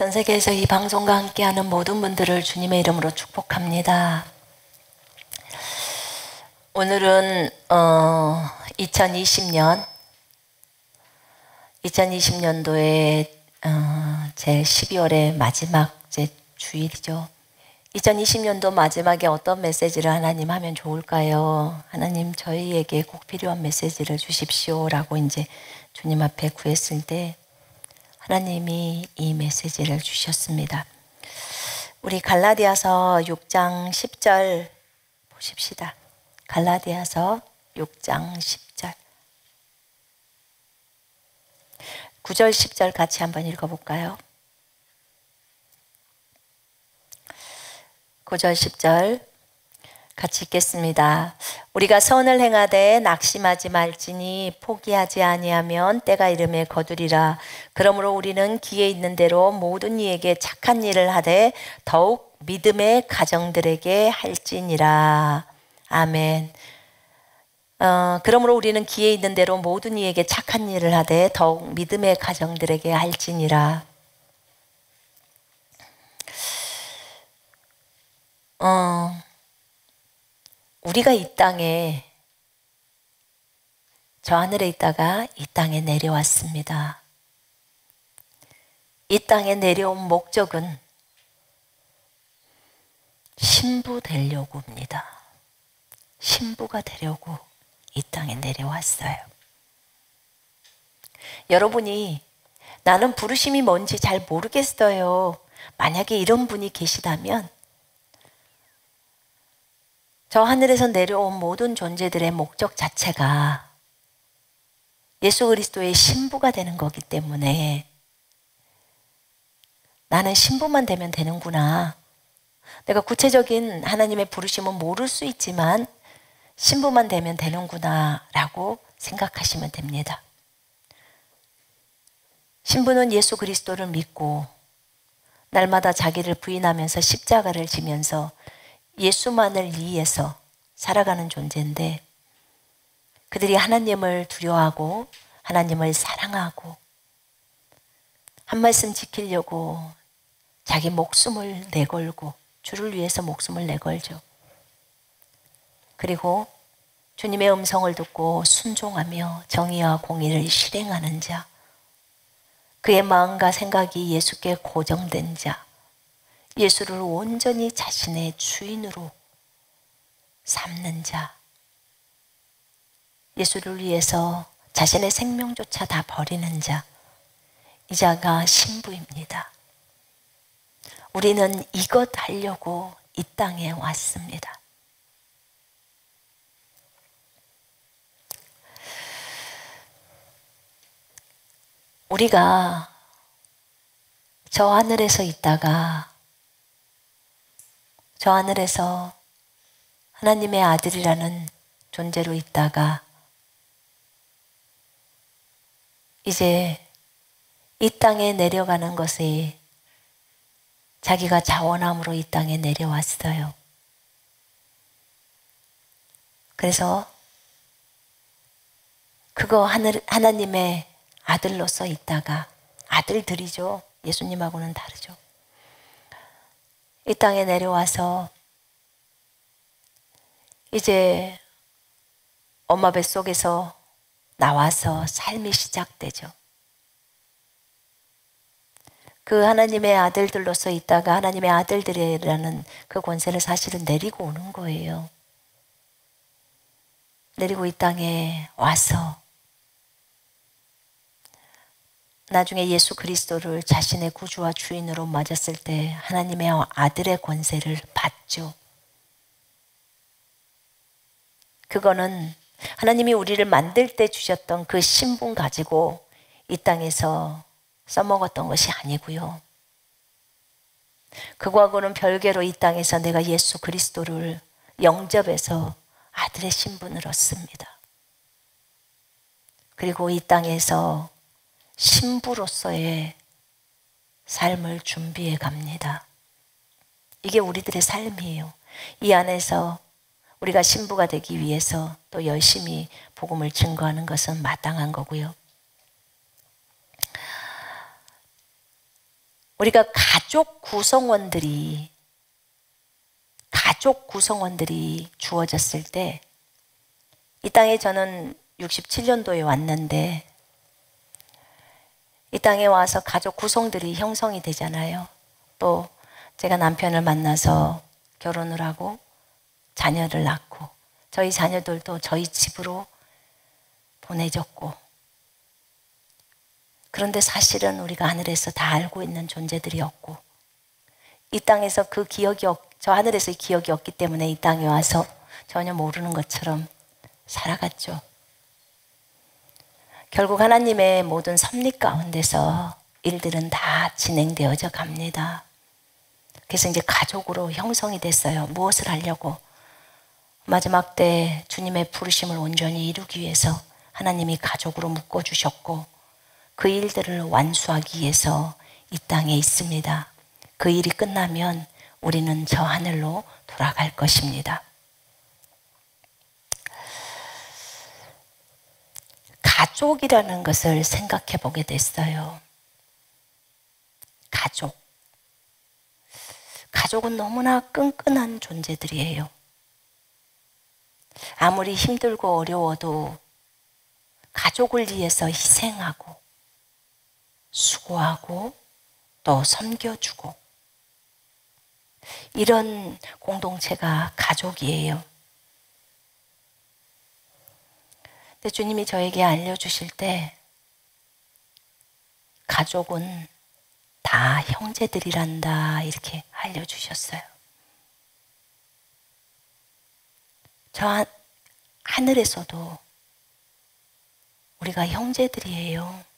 전 세계에서 이 방송과 함께하는 모든 분들을 주님의 이름으로 축복합니다. 오늘은 2020년도에 제 12월의 마지막 제 주일이죠. 2020년도 마지막에 어떤 메시지를 하나님 하면 좋을까요? 하나님 저희에게 꼭 필요한 메시지를 주십시오 라고 이제 주님 앞에 구했을 때 하나님이 이 메시지를 주셨습니다. 우리 갈라디아서 6장 10절 보십시다. 갈라디아서 6장 10절 9절 10절 같이 한번 읽어볼까요? 9절 10절 같이 읽겠습니다. 우리가 선을 행하되 낙심하지 말지니 포기하지 아니하면 때가 이름에 거두리라. 그러므로 우리는 기회 있는 대로 모든 이에게 착한 일을 하되 더욱 믿음의 가정들에게 할지니라. 아멘. 그러므로 우리는 기회 있는 대로 모든 이에게 착한 일을 하되 더욱 믿음의 가정들에게 할지니라. 우리가 이 땅에 저 하늘에 있다가 이 땅에 내려왔습니다. 이 땅에 내려온 목적은 신부 되려고입니다. 신부가 되려고 이 땅에 내려왔어요. 여러분이 나는 부르심이 뭔지 잘 모르겠어요. 만약에 이런 분이 계시다면 저 하늘에서 내려온 모든 존재들의 목적 자체가 예수 그리스도의 신부가 되는 거기 때문에 나는 신부만 되면 되는구나. 내가 구체적인 하나님의 부르심은 모를 수 있지만 신부만 되면 되는구나 라고 생각하시면 됩니다. 신부는 예수 그리스도를 믿고 날마다 자기를 부인하면서 십자가를 지면서 예수만을 위해서 살아가는 존재인데 그들이 하나님을 두려워하고 하나님을 사랑하고 한 말씀 지키려고 자기 목숨을 내걸고 주를 위해서 목숨을 내걸죠. 그리고 주님의 음성을 듣고 순종하며 정의와 공의를 실행하는 자, 그의 마음과 생각이 예수께 고정된 자, 예수를 온전히 자신의 주인으로 삼는 자, 예수를 위해서 자신의 생명조차 다 버리는 자, 이 자가 신부입니다. 우리는 이것 하려고 이 땅에 왔습니다. 우리가 저 하늘에서 있다가 저 하늘에서 하나님의 아들이라는 존재로 있다가 이제 이 땅에 내려가는 것이 자기가 자원함으로 이 땅에 내려왔어요. 그래서 그거 하나님의 아들로서 있다가 아들들이죠. 예수님하고는 다르죠. 이 땅에 내려와서 이제 엄마 뱃속에서 나와서 삶이 시작되죠. 그 하나님의 아들들로서 있다가 하나님의 아들들이라는 그 권세를 사실은 내리고 오는 거예요. 내리고 이 땅에 와서 나중에 예수 그리스도를 자신의 구주와 주인으로 맞았을 때 하나님의 아들의 권세를 받죠. 그거는 하나님이 우리를 만들 때 주셨던 그 신분 가지고 이 땅에서 써먹었던 것이 아니고요. 그거하고는 별개로 이 땅에서 내가 예수 그리스도를 영접해서 아들의 신분을 얻습니다. 그리고 이 땅에서 신부로서의 삶을 준비해 갑니다. 이게 우리들의 삶이에요. 이 안에서 우리가 신부가 되기 위해서 또 열심히 복음을 증거하는 것은 마땅한 거고요. 우리가 가족 구성원들이 주어졌을 때, 이 땅에 저는 67년도에 왔는데, 이 땅에 와서 가족 구성들이 형성이 되잖아요. 또 제가 남편을 만나서 결혼을 하고 자녀를 낳고, 저희 자녀들도 저희 집으로 보내졌고, 그런데 사실은 우리가 하늘에서 다 알고 있는 존재들이었고, 이 땅에서 저 하늘에서의 기억이 없기 때문에 이 땅에 와서 전혀 모르는 것처럼 살아갔죠. 결국 하나님의 모든 섭리 가운데서 일들은 다 진행되어져 갑니다. 그래서 이제 가족으로 형성이 됐어요. 무엇을 하려고? 마지막 때 주님의 부르심을 온전히 이루기 위해서 하나님이 가족으로 묶어주셨고, 그 일들을 완수하기 위해서 이 땅에 있습니다. 그 일이 끝나면 우리는 저 하늘로 돌아갈 것입니다. 가족이라는 것을 생각해 보게 됐어요. 가족은 너무나 끈끈한 존재들이에요. 아무리 힘들고 어려워도 가족을 위해서 희생하고 수고하고 또 섬겨주고, 이런 공동체가 가족이에요. 근데 주님이 저에게 알려주실 때, 가족은 다 형제들이란다, 이렇게 알려주셨어요. 저 하늘에서도 우리가 형제들이에요.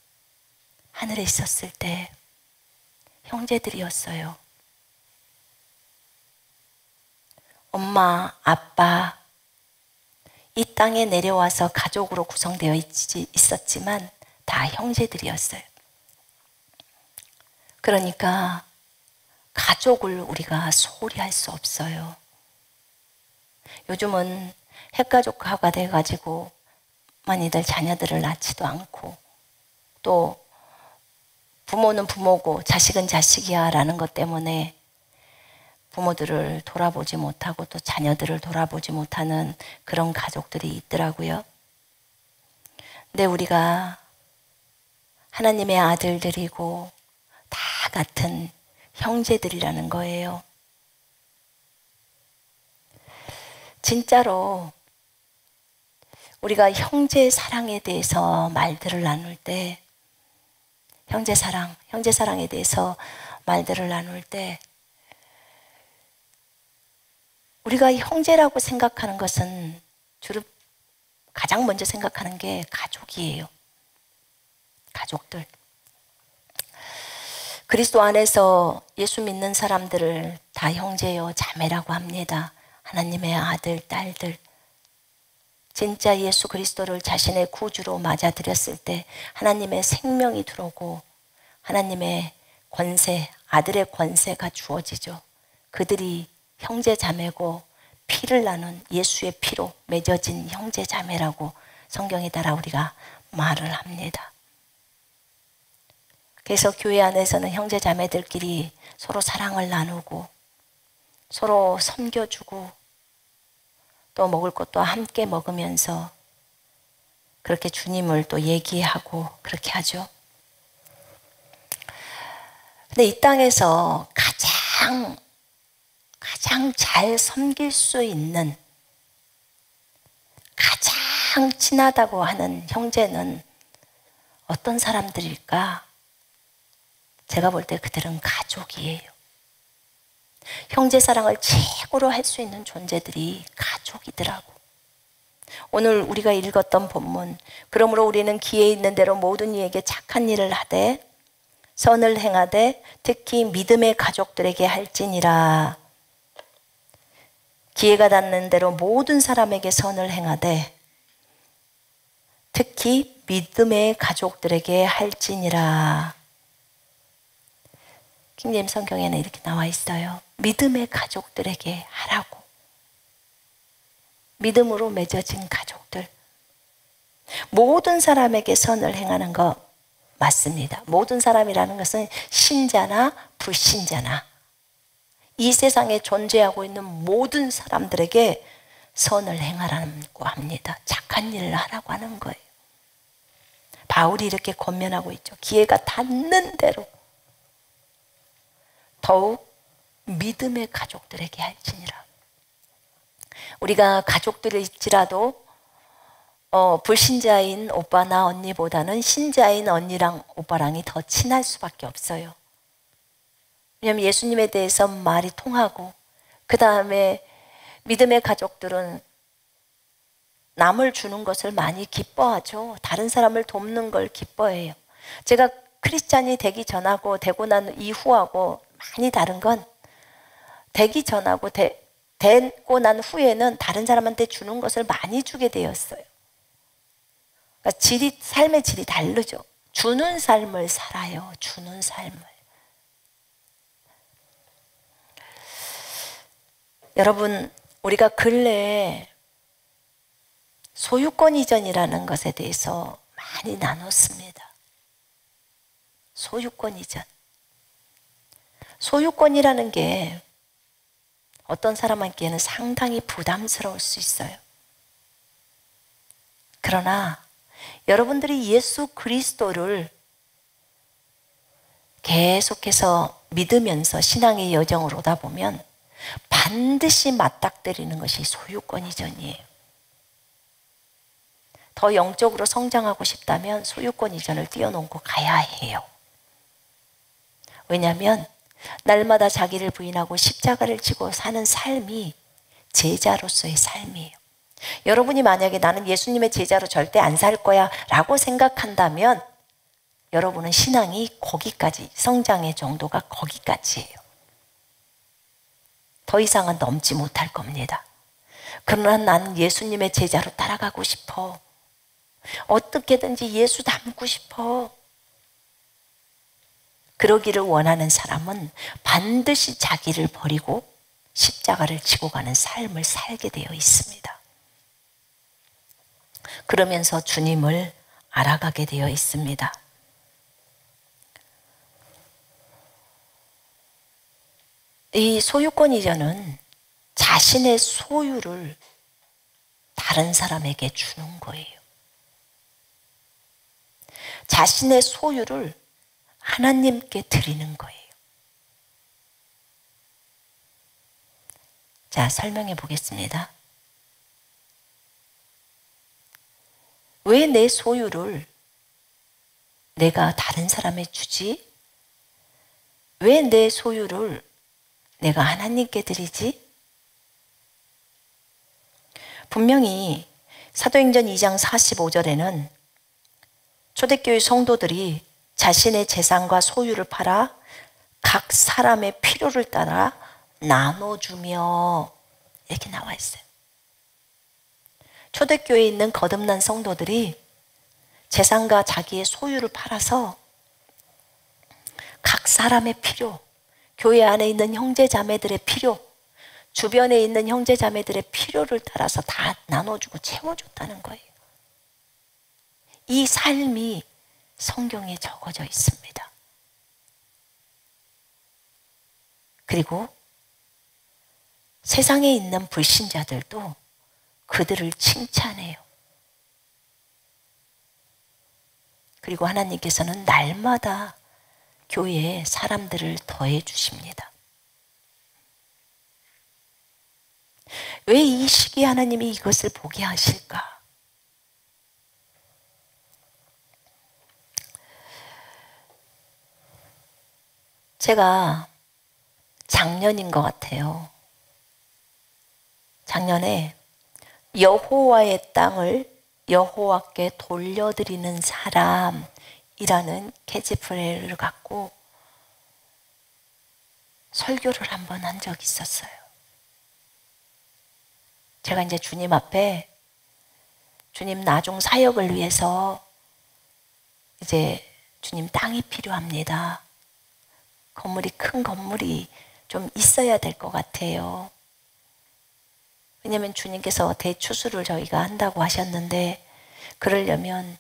하늘에 있었을 때 형제들이었어요. 엄마, 아빠, 이 땅에 내려와서 가족으로 구성되어 있었지만 다 형제들이었어요. 그러니까 가족을 우리가 소홀히 할 수 없어요. 요즘은 핵가족화가 돼가지고 많이들 자녀들을 낳지도 않고, 또 부모는 부모고 자식은 자식이야 라는 것 때문에 부모들을 돌아보지 못하고 또 자녀들을 돌아보지 못하는 그런 가족들이 있더라고요. 근데 우리가 하나님의 아들들이고 다 같은 형제들이라는 거예요. 진짜로 우리가 형제 사랑에 대해서 말들을 나눌 때, 형제 사랑에 대해서 말들을 나눌 때, 우리가 형제라고 생각하는 것은 주로 가장 먼저 생각하는 게 가족이에요. 가족들. 그리스도 안에서 예수 믿는 사람들을 다 형제요 자매라고 합니다. 하나님의 아들, 딸들. 진짜 예수 그리스도를 자신의 구주로 맞아들였을 때 하나님의 생명이 들어오고 하나님의 권세, 아들의 권세가 주어지죠. 그들이 형제 자매고 피를 나눈 예수의 피로 맺어진 형제 자매라고 성경에 따라 우리가 말을 합니다. 그래서 교회 안에서는 형제 자매들끼리 서로 사랑을 나누고 서로 섬겨주고 또 먹을 것도 함께 먹으면서 그렇게 주님을 또 얘기하고 그렇게 하죠. 근데 이 땅에서 가장 잘 섬길 수 있는, 가장 친하다고 하는 형제는 어떤 사람들일까? 제가 볼 때 그들은 가족이에요. 형제 사랑을 최고로 할 수 있는 존재들이 가족이더라고. 오늘 우리가 읽었던 본문, 그러므로 우리는 기회 있는 대로 모든 이에게 착한 일을 하되 선을 행하되 특히 믿음의 가족들에게 할지니라. 기회가 닿는 대로 모든 사람에게 선을 행하되 특히 믿음의 가족들에게 할지니라. 킹제임스 성경에는 이렇게 나와 있어요. 믿음의 가족들에게 하라고. 믿음으로 맺어진 가족들. 모든 사람에게 선을 행하는 것 맞습니다. 모든 사람이라는 것은 신자나 불신자나 이 세상에 존재하고 있는 모든 사람들에게 선을 행하라고 합니다. 착한 일을 하라고 하는 거예요. 바울이 이렇게 권면하고 있죠. 기회가 닿는 대로 더욱 믿음의 가족들에게 할지니라. 우리가 가족들일지라도 불신자인 오빠나 언니보다는 신자인 언니랑 오빠랑이 더 친할 수밖에 없어요. 왜냐하면 예수님에 대해서 말이 통하고, 그 다음에 믿음의 가족들은 남을 주는 것을 많이 기뻐하죠. 다른 사람을 돕는 걸 기뻐해요. 제가 크리스찬이 되기 전하고 되고 난 이후하고 많이 다른 건, 되기 전하고 되고 난 후에는 다른 사람한테 주는 것을 많이 주게 되었어요. 그러니까 삶의 질이 다르죠. 주는 삶을 살아요. 주는 삶을. 여러분, 우리가 근래에 소유권 이전이라는 것에 대해서 많이 나눴습니다. 소유권 이전. 소유권이라는 게 어떤 사람에게는 상당히 부담스러울 수 있어요. 그러나 여러분들이 예수 그리스도를 계속해서 믿으면서 신앙의 여정을 오다 보면 반드시 맞닥뜨리는 것이 소유권 이전이에요. 더 영적으로 성장하고 싶다면 소유권 이전을 뛰어넘고 가야 해요. 왜냐하면 날마다 자기를 부인하고 십자가를 지고 사는 삶이 제자로서의 삶이에요. 여러분이 만약에 나는 예수님의 제자로 절대 안 살 거야 라고 생각한다면 여러분은 신앙이 거기까지, 성장의 정도가 거기까지예요. 더 이상은 넘지 못할 겁니다. 그러나 나는 예수님의 제자로 따라가고 싶어. 어떻게든지 예수 닮고 싶어. 그러기를 원하는 사람은 반드시 자기를 버리고 십자가를 지고 가는 삶을 살게 되어 있습니다. 그러면서 주님을 알아가게 되어 있습니다. 이 소유권 이전은 자신의 소유를 다른 사람에게 주는 거예요. 자신의 소유를 하나님께 드리는 거예요. 자, 설명해 보겠습니다. 왜 내 소유를 내가 다른 사람에 주지? 왜 내 소유를 내가 하나님께 드리지? 분명히 사도행전 2장 45절에는 초대교회 성도들이 자신의 재산과 소유를 팔아 각 사람의 필요를 따라 나눠주며 이렇게 나와 있어요. 초대교회에 있는 거듭난 성도들이 재산과 자기의 소유를 팔아서 각 사람의 필요, 교회 안에 있는 형제 자매들의 필요, 주변에 있는 형제 자매들의 필요를 따라서 다 나눠주고 채워줬다는 거예요. 이 삶이 성경에 적어져 있습니다. 그리고 세상에 있는 불신자들도 그들을 칭찬해요. 그리고 하나님께서는 날마다 교회에 사람들을 더해 주십니다. 왜 이 시기에 하나님이 이것을 보게 하실까? 제가 작년인 것 같아요. 작년에 여호와의 땅을 여호와께 돌려드리는 사람이라는 캐치프레이즈를 갖고 설교를 한번 한 적이 있었어요. 제가 이제 주님 앞에 주님 나중 사역을 위해서 이제 주님 땅이 필요합니다. 큰 건물이 좀 있어야 될 것 같아요. 왜냐하면 주님께서 대추수를 저희가 한다고 하셨는데 그러려면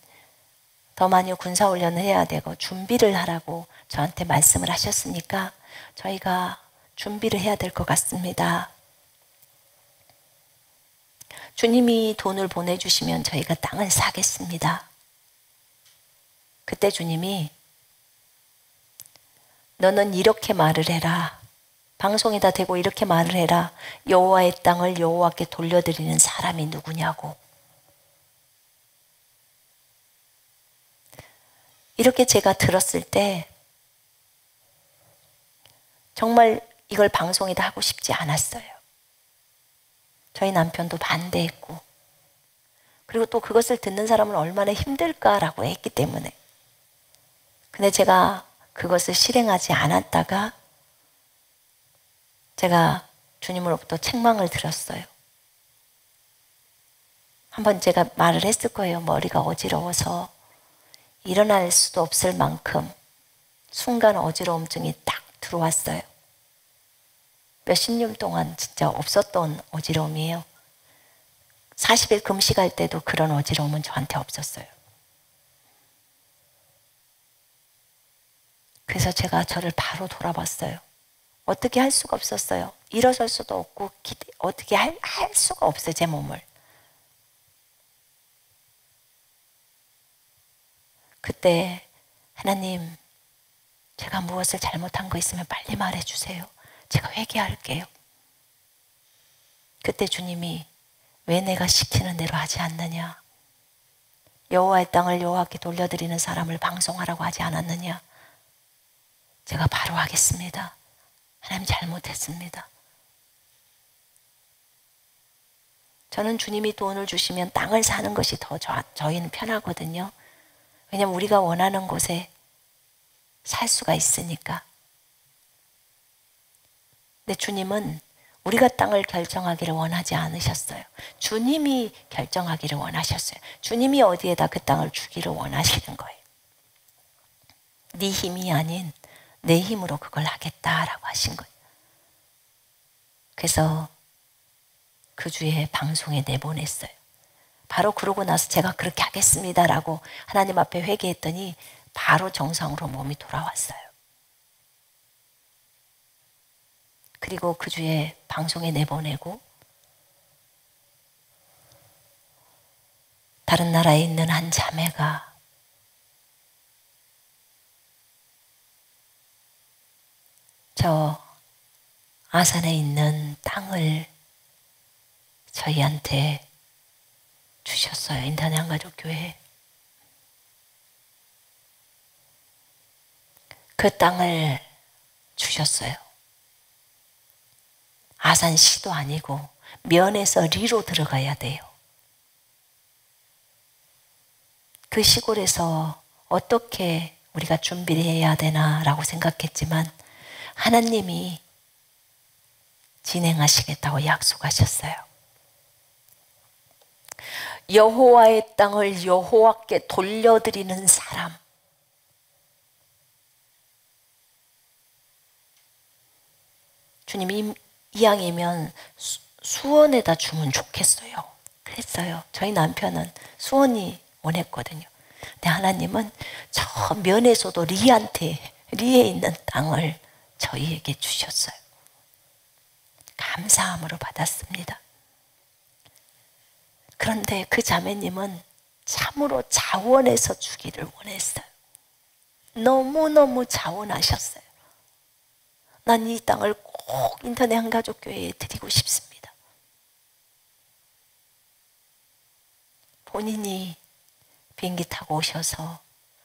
더 많이 군사훈련을 해야 되고 준비를 하라고 저한테 말씀을 하셨으니까 저희가 준비를 해야 될 것 같습니다. 주님이 돈을 보내주시면 저희가 땅을 사겠습니다. 그때 주님이 너는 이렇게 말을 해라. 방송에다 대고 이렇게 말을 해라. 여호와의 땅을 여호와께 돌려드리는 사람이 누구냐고. 이렇게 제가 들었을 때 정말 이걸 방송에다 하고 싶지 않았어요. 저희 남편도 반대했고, 그리고 또 그것을 듣는 사람은 얼마나 힘들까라고 했기 때문에. 근데 제가 그것을 실행하지 않았다가 제가 주님으로부터 책망을 들었어요. 한번 제가 말을 했을 거예요. 머리가 어지러워서 일어날 수도 없을 만큼 순간 어지러움증이 딱 들어왔어요. 몇십 년 동안 진짜 없었던 어지러움이에요. 40일 금식할 때도 그런 어지러움은 저한테 없었어요. 그래서 제가 저를 바로 돌아봤어요. 어떻게 할 수가 없었어요. 일어설 수도 없고 어떻게 할 수가 없어요. 제 몸을. 그때 하나님, 제가 무엇을 잘못한 거 있으면 빨리 말해주세요. 제가 회개할게요. 그때 주님이 왜 내가 시키는 대로 하지 않느냐. 여호와의 땅을 여호와께 돌려드리는 사람을 방송하라고 하지 않았느냐. 제가 바로 하겠습니다. 하나님 잘못했습니다. 저는 주님이 돈을 주시면 땅을 사는 것이 더 저희는 편하거든요. 왜냐하면 우리가 원하는 곳에 살 수가 있으니까. 근데 주님은 우리가 땅을 결정하기를 원하지 않으셨어요. 주님이 결정하기를 원하셨어요. 주님이 어디에다 그 땅을 주기를 원하시는 거예요. 네 힘이 아닌 내 힘으로 그걸 하겠다라고 하신 거예요. 그래서 그 주에 방송에 내보냈어요. 바로 그러고 나서 제가 그렇게 하겠습니다라고 하나님 앞에 회개했더니 바로 정상으로 몸이 돌아왔어요. 그리고 그 주에 방송에 내보내고 다른 나라에 있는 한 자매가 저 아산에 있는 땅을 저희한테 주셨어요. 인터넷 한가족교회. 그 땅을 주셨어요. 아산시도 아니고 면에서 리로 들어가야 돼요. 그 시골에서 어떻게 우리가 준비를 해야 되나라고 생각했지만 하나님이 진행하시겠다고 약속하셨어요. 여호와의 땅을 여호와께 돌려드리는 사람. 주님이 이왕이면 수원에다 주면 좋겠어요. 그랬어요. 저희 남편은 수원이 원했거든요. 근데 하나님은 저 면에서도 리에 있는 땅을 저희에게 주셨어요. 감사함으로 받았습니다. 그런데 그 자매님은 참으로 자원해서 주기를 원했어요. 너무너무 자원하셨어요. 난 이 땅을 꼭 인터넷 한가족교회에 드리고 싶습니다. 본인이 비행기 타고 오셔서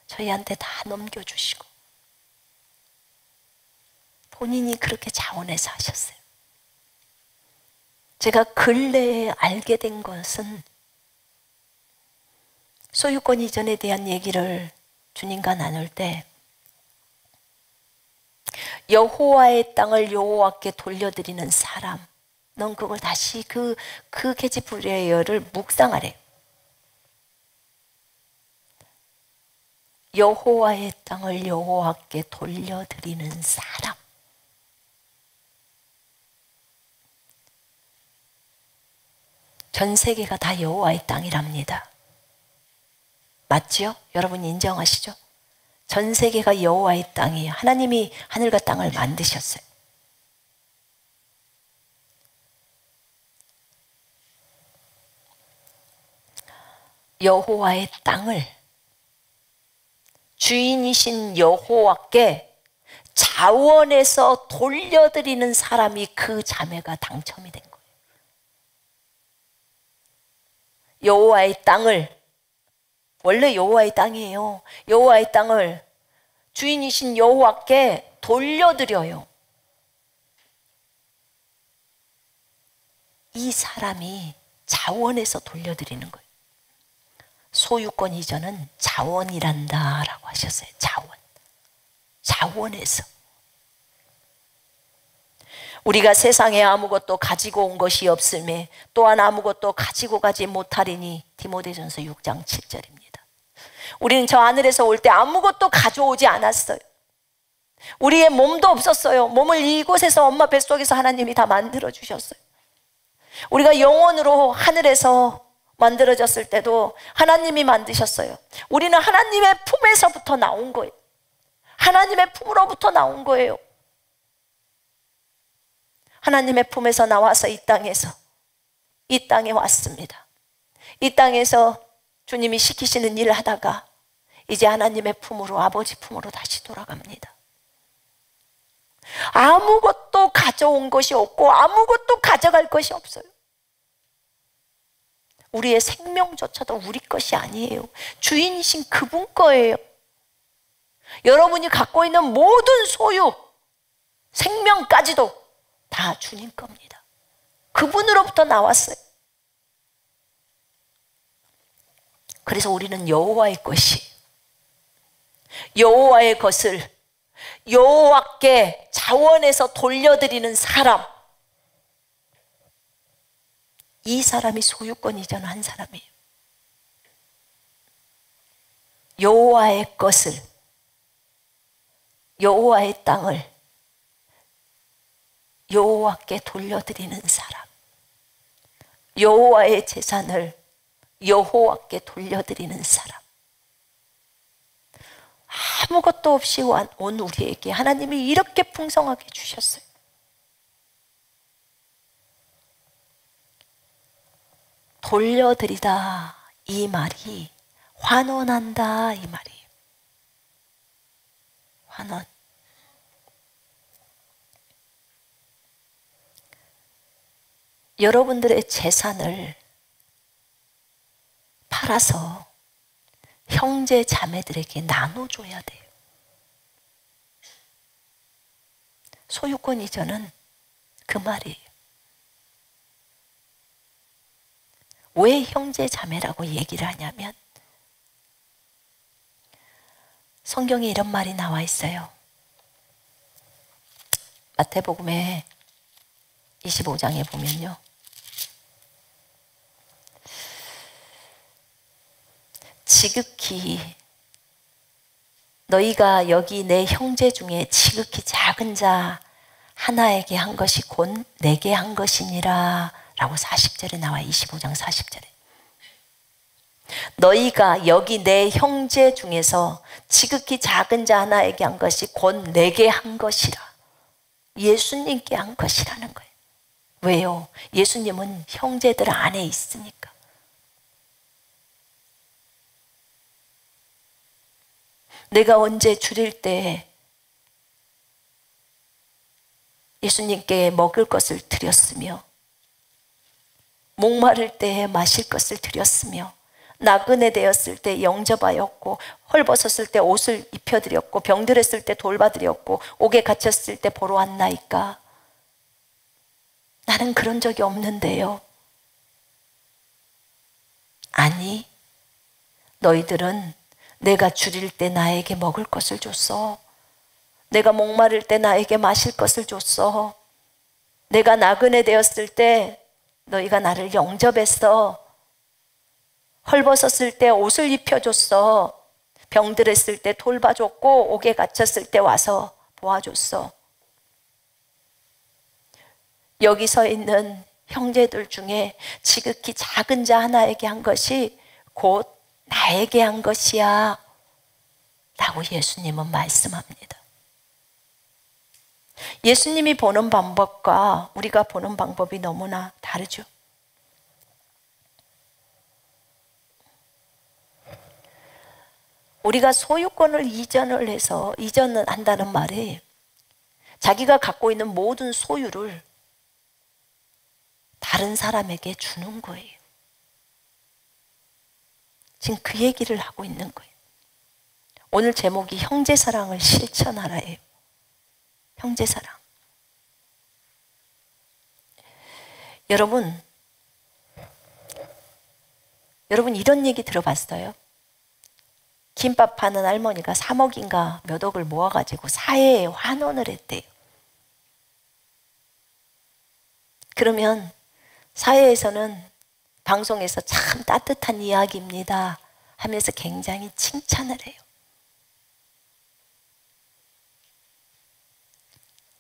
저희한테 다 넘겨주시고 본인이 그렇게 자원해서 하셨어요. 제가 근래에 알게 된 것은 소유권 이전에 대한 얘기를 주님과 나눌 때 여호와의 땅을 여호와께 돌려드리는 사람, 넌 그걸 다시 그 계집불의어를 묵상하래. 여호와의 땅을 여호와께 돌려드리는 사람. 전 세계가 다 여호와의 땅이랍니다. 맞지요? 여러분 인정하시죠? 전 세계가 여호와의 땅이에요. 하나님이 하늘과 땅을 만드셨어요. 여호와의 땅을 주인이신 여호와께 자원해서 돌려드리는 사람이 그 자매가 당첨이 된 거예요. 여호와의 땅을, 원래 여호와의 땅이에요. 여호와의 땅을 주인이신 여호와께 돌려드려요. 이 사람이 자원해서 돌려드리는 거예요. 소유권 이전은 자원이란다 라고 하셨어요. 자원해서. 우리가 세상에 아무것도 가지고 온 것이 없음에 또한 아무것도 가지고 가지 못하리니 디모데전서 6장 7절입니다. 우리는 저 하늘에서 올 때 아무것도 가져오지 않았어요. 우리의 몸도 없었어요. 몸을 이곳에서 엄마 뱃속에서 하나님이 다 만들어 주셨어요. 우리가 영혼으로 하늘에서 만들어졌을 때도 하나님이 만드셨어요. 우리는 하나님의 품에서부터 나온 거예요. 하나님의 품으로부터 나온 거예요. 하나님의 품에서 나와서 이 땅에 왔습니다. 이 땅에서 주님이 시키시는 일을 하다가 이제 하나님의 품으로, 아버지 품으로 다시 돌아갑니다. 아무것도 가져온 것이 없고 아무것도 가져갈 것이 없어요. 우리의 생명조차도 우리 것이 아니에요. 주인이신 그분 거예요. 여러분이 갖고 있는 모든 소유, 생명까지도 다 주님 겁니다. 그분으로부터 나왔어요. 그래서 우리는 여호와의 것이, 여호와의 것을 여호와께 자원해서 돌려드리는 사람, 이 사람이 소유권 이전한 사람이에요. 여호와의 것을, 여호와의 땅을 여호와께 돌려드리는 사람, 여호와의 재산을 여호와께 돌려드리는 사람. 아무것도 없이 온 우리에게 하나님이 이렇게 풍성하게 주셨어요. 돌려드리다 이 말이 환원한다 이 말이에요. 환원. 여러분들의 재산을 팔아서 형제 자매들에게 나눠줘야 돼요. 소유권 이전은 그 말이에요. 왜 형제 자매라고 얘기를 하냐면 성경에 이런 말이 나와 있어요. 마태복음에 25장에 보면요, 지극히 너희가 여기 내 형제 중에 지극히 작은 자 하나에게 한 것이 곧 내게 한 것이니라 라고 40절에 나와요. 25장 40절에 너희가 여기 내 형제 중에서 지극히 작은 자 하나에게 한 것이 곧 내게 한 것이라. 예수님께 한 것이라는 거예요. 왜요? 예수님은 형제들 안에 있으니까. 내가 언제 줄일 때 예수님께 먹을 것을 드렸으며 목마를 때에 마실 것을 드렸으며 나그네 되었을 때 영접하였고 헐벗었을 때 옷을 입혀드렸고 병들었을 때 돌봐드렸고 옥에 갇혔을 때 보러 왔나이까. 나는 그런 적이 없는데요. 아니, 너희들은 내가 줄일 때 나에게 먹을 것을 줬어. 내가 목마를 때 나에게 마실 것을 줬어. 내가 나그네 되었을 때 너희가 나를 영접했어. 헐벗었을 때 옷을 입혀줬어. 병들었을 때 돌봐줬고 옥에 갇혔을 때 와서 도와줬어. 여기 서 있는 형제들 중에 지극히 작은 자 하나에게 한 것이 곧 나에게 한 것이야 라고 예수님은 말씀합니다. 예수님이 보는 방법과 우리가 보는 방법이 너무나 다르죠. 우리가 소유권을 이전을 한다는 말이 자기가 갖고 있는 모든 소유를 다른 사람에게 주는 거예요. 지금 그 얘기를 하고 있는 거예요. 오늘 제목이 형제사랑을 실천하라예요. 형제사랑. 여러분 이런 얘기 들어봤어요? 김밥 파는 할머니가 3억인가 몇 억을 모아가지고 사회에 환원을 했대요. 그러면 사회에서는 방송에서 참 따뜻한 이야기입니다 하면서 굉장히 칭찬을 해요.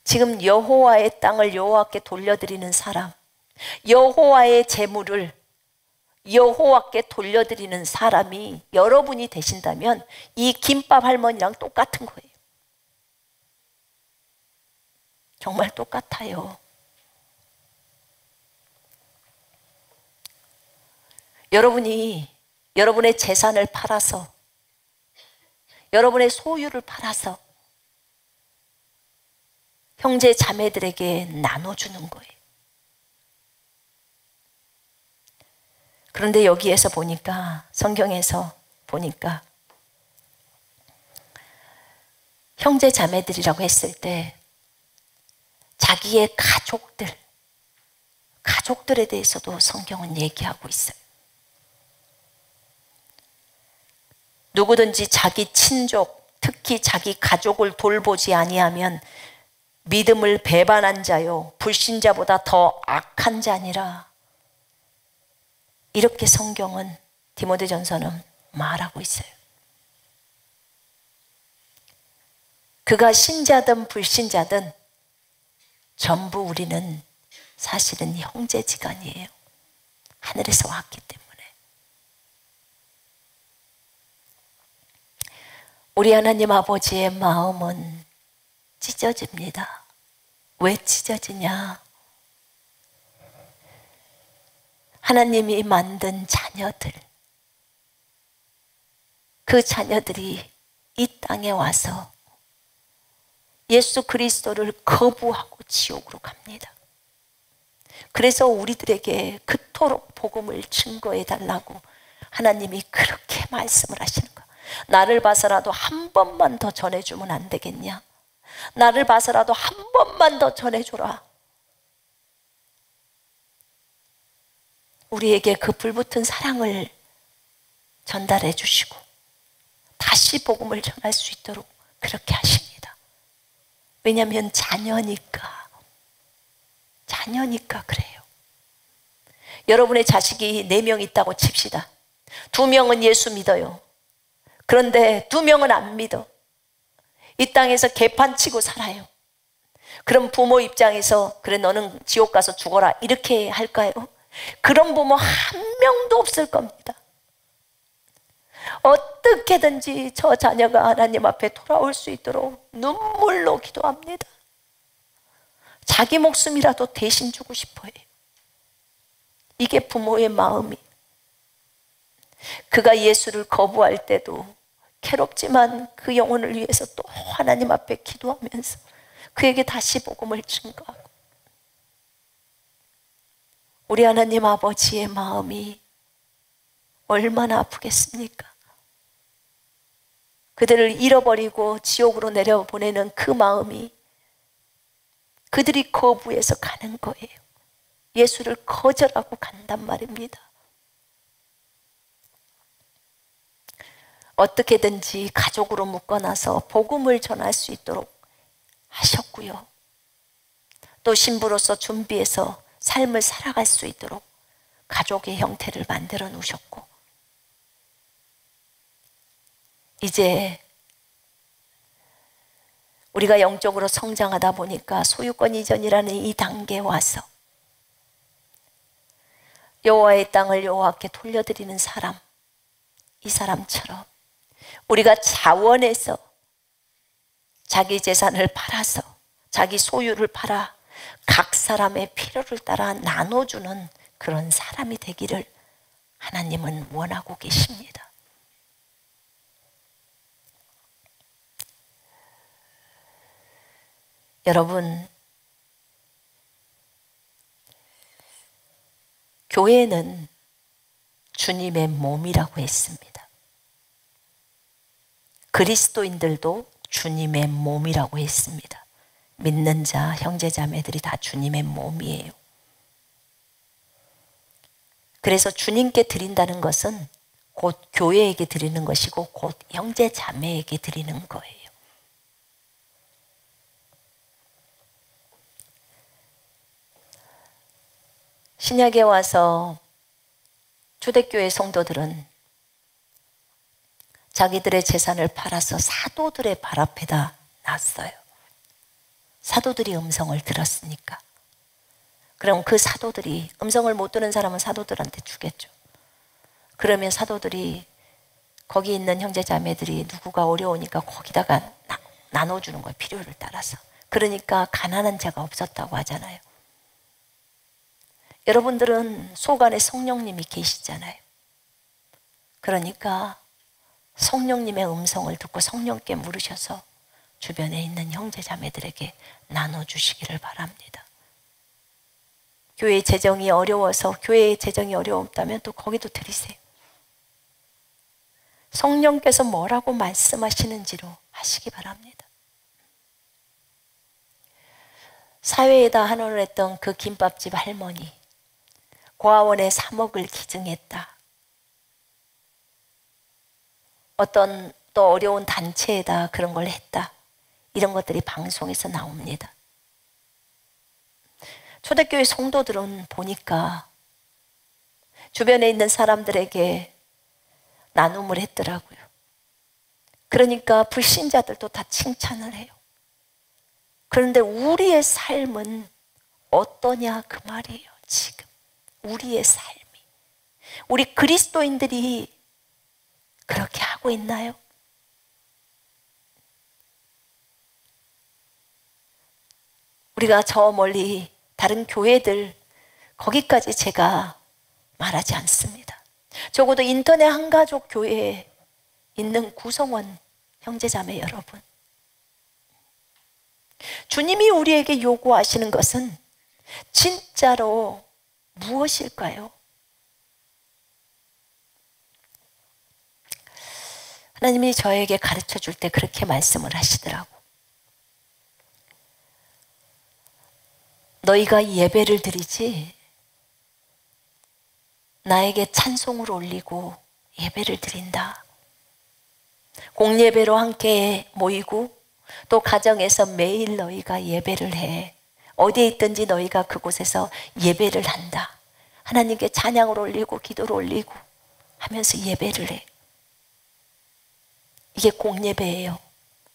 지금 여호와의 땅을 여호와께 돌려드리는 사람, 여호와의 재물을 여호와께 돌려드리는 사람이 여러분이 되신다면 이 김밥 할머니랑 똑같은 거예요. 정말 똑같아요. 여러분이 여러분의 재산을 팔아서, 여러분의 소유를 팔아서 형제 자매들에게 나눠주는 거예요. 그런데 여기에서 보니까, 성경에서 보니까 형제 자매들이라고 했을 때 자기의 가족들에 대해서도 성경은 얘기하고 있어요. 누구든지 자기 친족, 특히 자기 가족을 돌보지 아니하면 믿음을 배반한 자요 불신자보다 더 악한 자니라. 이렇게 성경은, 디모데전서는 말하고 있어요. 그가 신자든 불신자든 전부 우리는 사실은 형제지간이에요. 하늘에서 왔기 때문에. 우리 하나님 아버지의 마음은 찢어집니다. 왜 찢어지냐? 하나님이 만든 자녀들, 그 자녀들이 이 땅에 와서 예수 그리스도를 거부하고 지옥으로 갑니다. 그래서 우리들에게 그토록 복음을 증거해 달라고 하나님이 그렇게 말씀을 하시는 거예요. 나를 봐서라도 한 번만 더 전해주면 안 되겠냐? 나를 봐서라도 한 번만 더 전해줘라. 우리에게 그 불붙은 사랑을 전달해 주시고 다시 복음을 전할 수 있도록 그렇게 하십니다. 왜냐하면 자녀니까 그래요. 여러분의 자식이 4명 있다고 칩시다. 2명은 예수 믿어요. 그런데 2명은 안 믿어. 이 땅에서 개판치고 살아요. 그럼 부모 입장에서 그래 너는 지옥 가서 죽어라 이렇게 할까요? 그런 부모 한 명도 없을 겁니다. 어떻게든지 저 자녀가 하나님 앞에 돌아올 수 있도록 눈물로 기도합니다. 자기 목숨이라도 대신 주고 싶어요. 이게 부모의 마음이. 그가 예수를 거부할 때도 괴롭지만 그 영혼을 위해서 또 하나님 앞에 기도하면서 그에게 다시 복음을 증거하고, 우리 하나님 아버지의 마음이 얼마나 아프겠습니까? 그들을 잃어버리고 지옥으로 내려보내는 그 마음이 그들이 거부해서 가는 거예요. 예수를 거절하고 간단 말입니다. 어떻게든지 가족으로 묶어놔서 복음을 전할 수 있도록 하셨고요. 또 신부로서 준비해서 삶을 살아갈 수 있도록 가족의 형태를 만들어 놓으셨고, 이제 우리가 영적으로 성장하다 보니까 소유권 이전이라는 이 단계에 와서 여호와의 땅을 여호와께 돌려드리는 사람, 이 사람처럼 우리가 자원해서 자기 재산을 팔아서 자기 소유를 팔아 각 사람의 필요를 따라 나눠주는 그런 사람이 되기를 하나님은 원하고 계십니다. 여러분, 교회는 주님의 몸이라고 했습니다. 그리스도인들도 주님의 몸이라고 했습니다. 믿는 자, 형제 자매들이 다 주님의 몸이에요. 그래서 주님께 드린다는 것은 곧 교회에게 드리는 것이고 곧 형제 자매에게 드리는 거예요. 신약에 와서 초대교회 성도들은 자기들의 재산을 팔아서 사도들의 발 앞에다 놨어요. 사도들이 음성을 들었으니까. 그럼 그 사도들이, 음성을 못 듣는 사람은 사도들한테 주겠죠. 그러면 사도들이 거기 있는 형제 자매들이 누구가 어려우니까 거기다가 나눠주는 거예요. 필요를 따라서. 그러니까 가난한 자가 없었다고 하잖아요. 여러분들은 속 안에 성령님이 계시잖아요. 그러니까 성령님의 음성을 듣고 성령께 물으셔서 주변에 있는 형제 자매들에게 나눠주시기를 바랍니다. 교회의 재정이 어려워서 교회의 재정이 어려웠다면 또 거기도 드리세요. 성령께서 뭐라고 말씀하시는지로 하시기 바랍니다. 사회에다 한원을 했던 그 김밥집 할머니, 고아원에 3억을 기증했다. 어떤 또 어려운 단체에다 그런 걸 했다. 이런 것들이 방송에서 나옵니다. 초대교회 성도들은 보니까 주변에 있는 사람들에게 나눔을 했더라고요. 그러니까 불신자들도 다 칭찬을 해요. 그런데 우리의 삶은 어떠냐 그 말이에요. 지금 우리의 삶이, 우리 그리스도인들이 그렇게 하고 있나요? 우리가 저 멀리 다른 교회들 거기까지 제가 말하지 않습니다. 적어도 인터넷 한가족 교회에 있는 구성원 형제자매 여러분, 주님이 우리에게 요구하시는 것은 진짜로 무엇일까요? 하나님이 저에게 가르쳐 줄 때 그렇게 말씀을 하시더라고. 너희가 예배를 드리지 나에게 찬송을 올리고 예배를 드린다. 공예배로 함께 모이고 또 가정에서 매일 너희가 예배를 해. 어디에 있든지 너희가 그곳에서 예배를 한다. 하나님께 찬양을 올리고 기도를 올리고 하면서 예배를 해. 이게 공예배예요.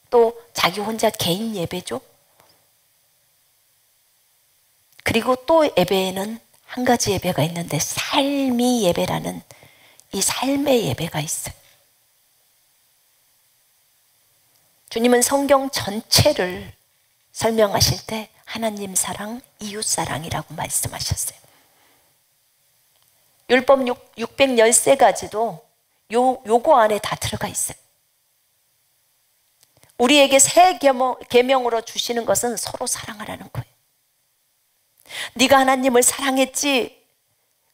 또 자기 혼자 개인 예배죠. 그리고 또 예배에는 한 가지 예배가 있는데 삶이 예배라는 이 삶의 예배가 있어요. 주님은 성경 전체를 설명하실 때 하나님 사랑, 이웃 사랑이라고 말씀하셨어요. 율법 613가지도 요거 안에 다 들어가 있어요. 우리에게 새 계명으로 주시는 것은 서로 사랑하라는 거예요. 네가 하나님을 사랑했지.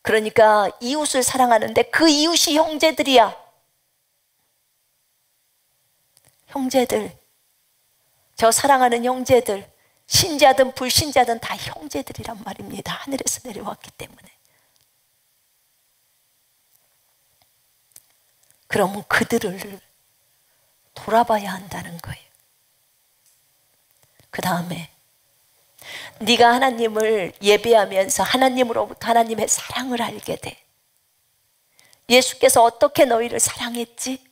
그러니까 이웃을 사랑하는데 그 이웃이 형제들이야. 형제들, 저 사랑하는 형제들, 신자든 불신자든 다 형제들이란 말입니다. 하늘에서 내려왔기 때문에. 그러면 그들을 돌아봐야 한다는 거예요. 그 다음에 네가 하나님을 예배하면서 하나님으로부터 하나님의 사랑을 알게 돼. 예수께서 어떻게 너희를 사랑했지?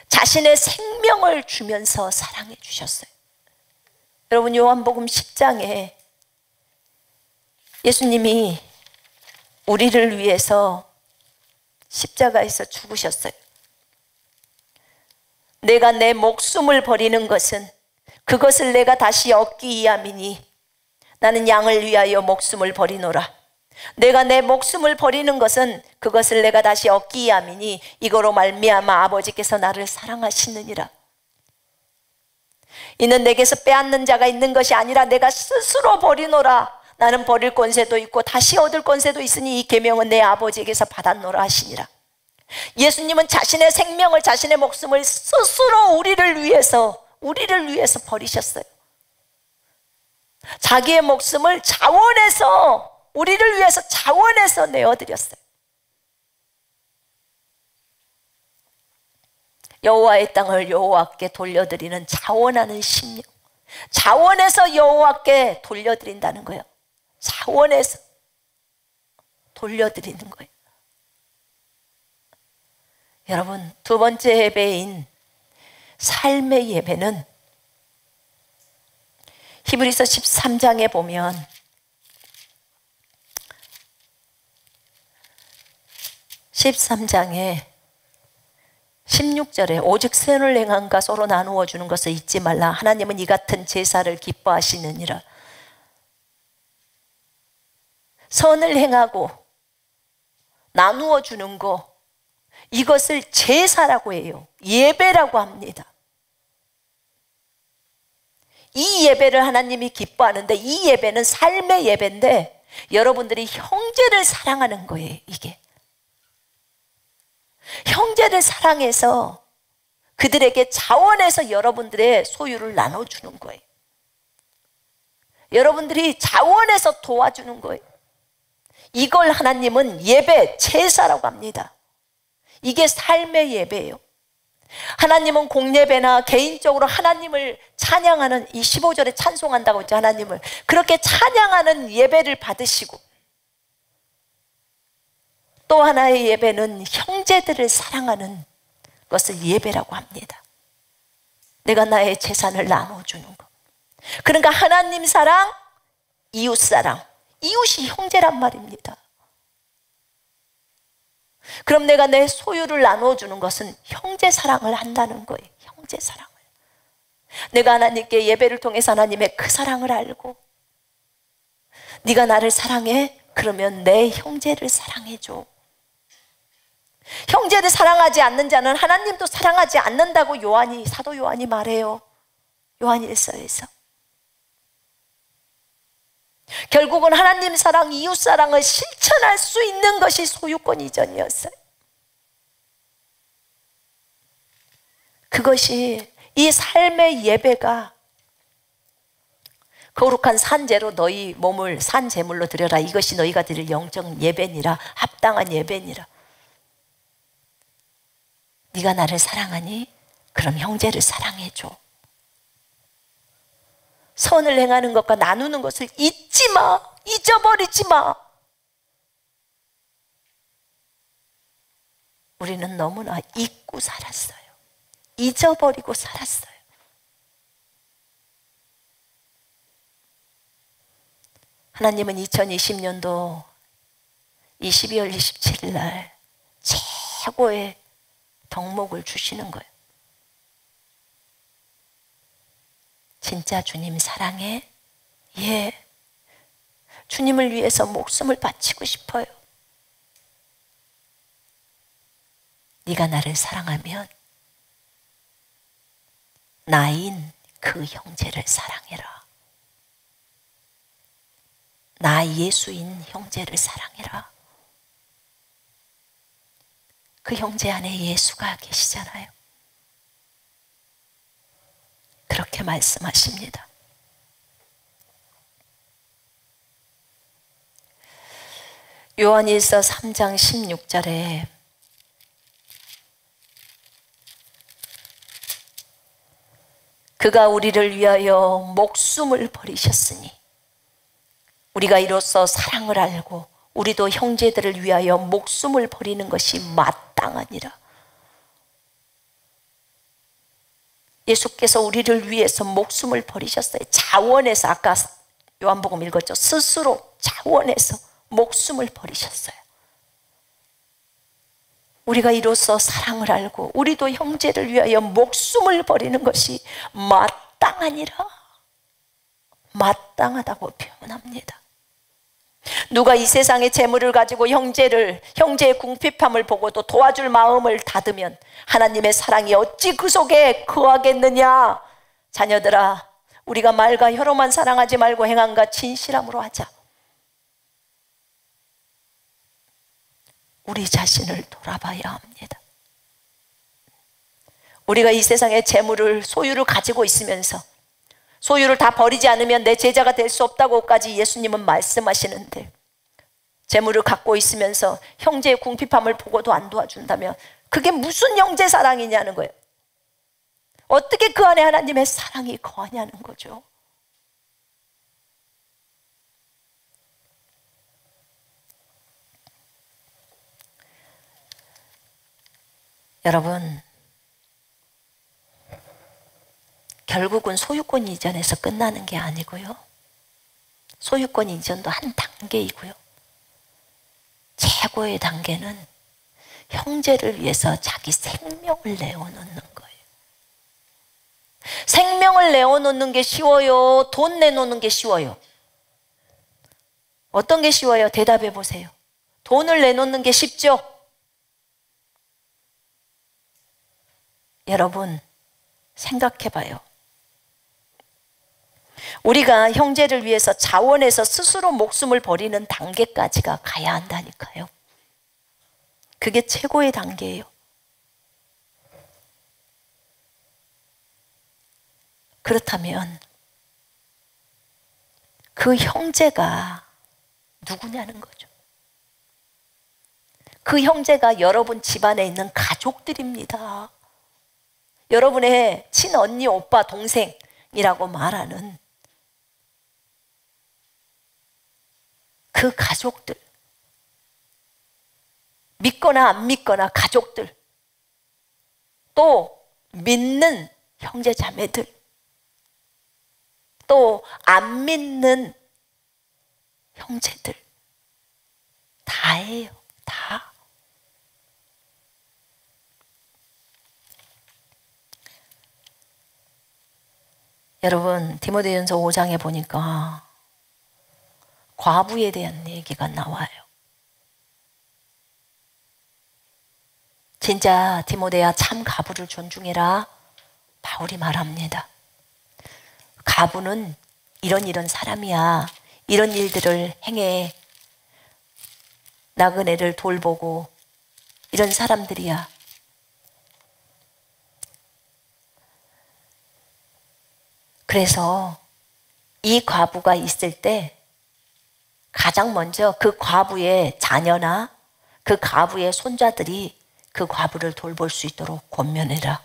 자신의 생명을 주면서 사랑해 주셨어요. 여러분, 요한복음 10장에 예수님이 우리를 위해서 십자가에서 죽으셨어요. 내가 내 목숨을 버리는 것은 그것을 내가 다시 얻기 위함이니 나는 양을 위하여 목숨을 버리노라. 내가 내 목숨을 버리는 것은 그것을 내가 다시 얻기 위함이니 이거로 말미암아 아버지께서 나를 사랑하시느니라. 이는 내게서 빼앗는 자가 있는 것이 아니라 내가 스스로 버리노라. 나는 버릴 권세도 있고 다시 얻을 권세도 있으니 이 계명은 내 아버지에게서 받았노라 하시니라. 예수님은 자신의 생명을, 자신의 목숨을 스스로 우리를 위해서 버리셨어요. 자기의 목숨을 자원해서, 우리를 위해서 자원해서 내어드렸어요. 여호와의 땅을 여호와께 돌려드리는 자원하는 심령, 자원해서 여호와께 돌려드린다는 거예요. 자원해서 돌려드리는 거예요. 여러분, 두 번째 예배인 삶의 예배는 히브리서 13장에 보면 (13장에) 16절에 오직 선을 행함과 서로 나누어 주는 것을 잊지 말라. 하나님은 이 같은 제사를 기뻐하시느니라. 선을 행하고 나누어 주는 거, 이것을 제사라고 해요. 예배라고 합니다. 이 예배를 하나님이 기뻐하는데, 이 예배는 삶의 예배인데 여러분들이 형제를 사랑하는 거예요. 이게 형제를 사랑해서 그들에게 자원해서 여러분들의 소유를 나눠주는 거예요. 여러분들이 자원해서 도와주는 거예요. 이걸 하나님은 예배, 제사라고 합니다. 이게 삶의 예배예요. 하나님은 공예배나 개인적으로 하나님을 찬양하는, 이 15절에 찬송한다고 했죠. 하나님을 그렇게 찬양하는 예배를 받으시고, 또 하나의 예배는 형제들을 사랑하는 것을 예배라고 합니다. 내가 나의 재산을 나눠주는 것. 그러니까 하나님 사랑, 이웃 사랑. 이웃이 형제란 말입니다. 그럼 내가 내 소유를 나눠주는 것은 형제 사랑을 한다는 거예요. 형제 사랑을. 내가 하나님께 예배를 통해서 하나님의 그 사랑을 알고, 네가 나를 사랑해? 그러면 내 형제를 사랑해줘. 형제를 사랑하지 않는 자는 하나님도 사랑하지 않는다고 사도 요한이 말해요. 요한일서에서. 결국은 하나님 사랑, 이웃 사랑을 실천할 수 있는 것이 소유권 이전이었어요. 그것이 이 삶의 예배가 거룩한 산제로 너희 몸을 산제물로 드려라. 이것이 너희가 드릴 영적 예배니라. 합당한 예배니라. 네가 나를 사랑하니? 그럼 형제를 사랑해줘. 선을 행하는 것과 나누는 것을 잊지 마. 잊어버리지 마. 우리는 너무나 잊고 살았어요. 잊어버리고 살았어요. 하나님은 2020년도 12월 27일 날 최고의 덕목을 주시는 거예요. 진짜 주님 사랑해? 예. 주님을 위해서 목숨을 바치고 싶어요. 네가 나를 사랑하면 나인 그 형제를 사랑해라. 나 예수인 형제를 사랑해라. 그 형제 안에 예수가 계시잖아요. 그렇게 말씀하십니다. 요한일서 3장 16절에 그가 우리를 위하여 목숨을 버리셨으니 우리가 이로써 사랑을 알고 우리도 형제들을 위하여 목숨을 버리는 것이 마땅하니라. 예수께서 우리를 위해서 목숨을 버리셨어요. 자원해서, 아까 요한복음 읽었죠. 스스로 자원해서 목숨을 버리셨어요. 우리가 이로써 사랑을 알고 우리도 형제를 위하여 목숨을 버리는 것이 마땅하니라. 마땅하다고 표현합니다. 누가 이 세상의 재물을 가지고 형제의 궁핍함을 보고도 도와줄 마음을 닫으면 하나님의 사랑이 어찌 그 속에 거하겠느냐. 자녀들아, 우리가 말과 혀로만 사랑하지 말고 행함과 진실함으로 하자. 우리 자신을 돌아봐야 합니다. 우리가 이 세상의 재물을, 소유를 가지고 있으면서 소유를 다 버리지 않으면 내 제자가 될 수 없다고까지 예수님은 말씀하시는데, 재물을 갖고 있으면서 형제의 궁핍함을 보고도 안 도와준다면 그게 무슨 형제 사랑이냐는 거예요. 어떻게 그 안에 하나님의 사랑이 거하냐는 거죠. 여러분, 결국은 소유권 이전에서 끝나는 게 아니고요, 소유권 이전도 한 단계이고요, 최고의 단계는 형제를 위해서 자기 생명을 내어놓는 거예요. 생명을 내어놓는 게 쉬워요? 돈 내놓는 게 쉬워요? 어떤 게 쉬워요? 대답해 보세요. 돈을 내놓는 게 쉽죠? 여러분, 생각해 봐요. 우리가 형제를 위해서 자원해서 스스로 목숨을 버리는 단계까지가 가야 한다니까요. 그게 최고의 단계예요. 그렇다면 그 형제가 누구냐는 거죠. 그 형제가 여러분 집안에 있는 가족들입니다. 여러분의 친언니, 오빠, 동생이라고 말하는 그 가족들, 믿거나 안 믿거나 가족들, 또 믿는 형제 자매들, 또 안 믿는 형제들, 다예요. 다. 여러분, 디모데전서 5장에 보니까 과부에 대한 얘기가 나와요. 진짜 디모데야, 참 가부를 존중해라, 바울이 말합니다. 가부는 이런 사람이야. 이런 일들을 행해. 나그네를 돌보고 이런 사람들이야. 그래서 이 과부가 있을 때 가장 먼저 그 과부의 자녀나 그 과부의 손자들이 그 과부를 돌볼 수 있도록 권면해라.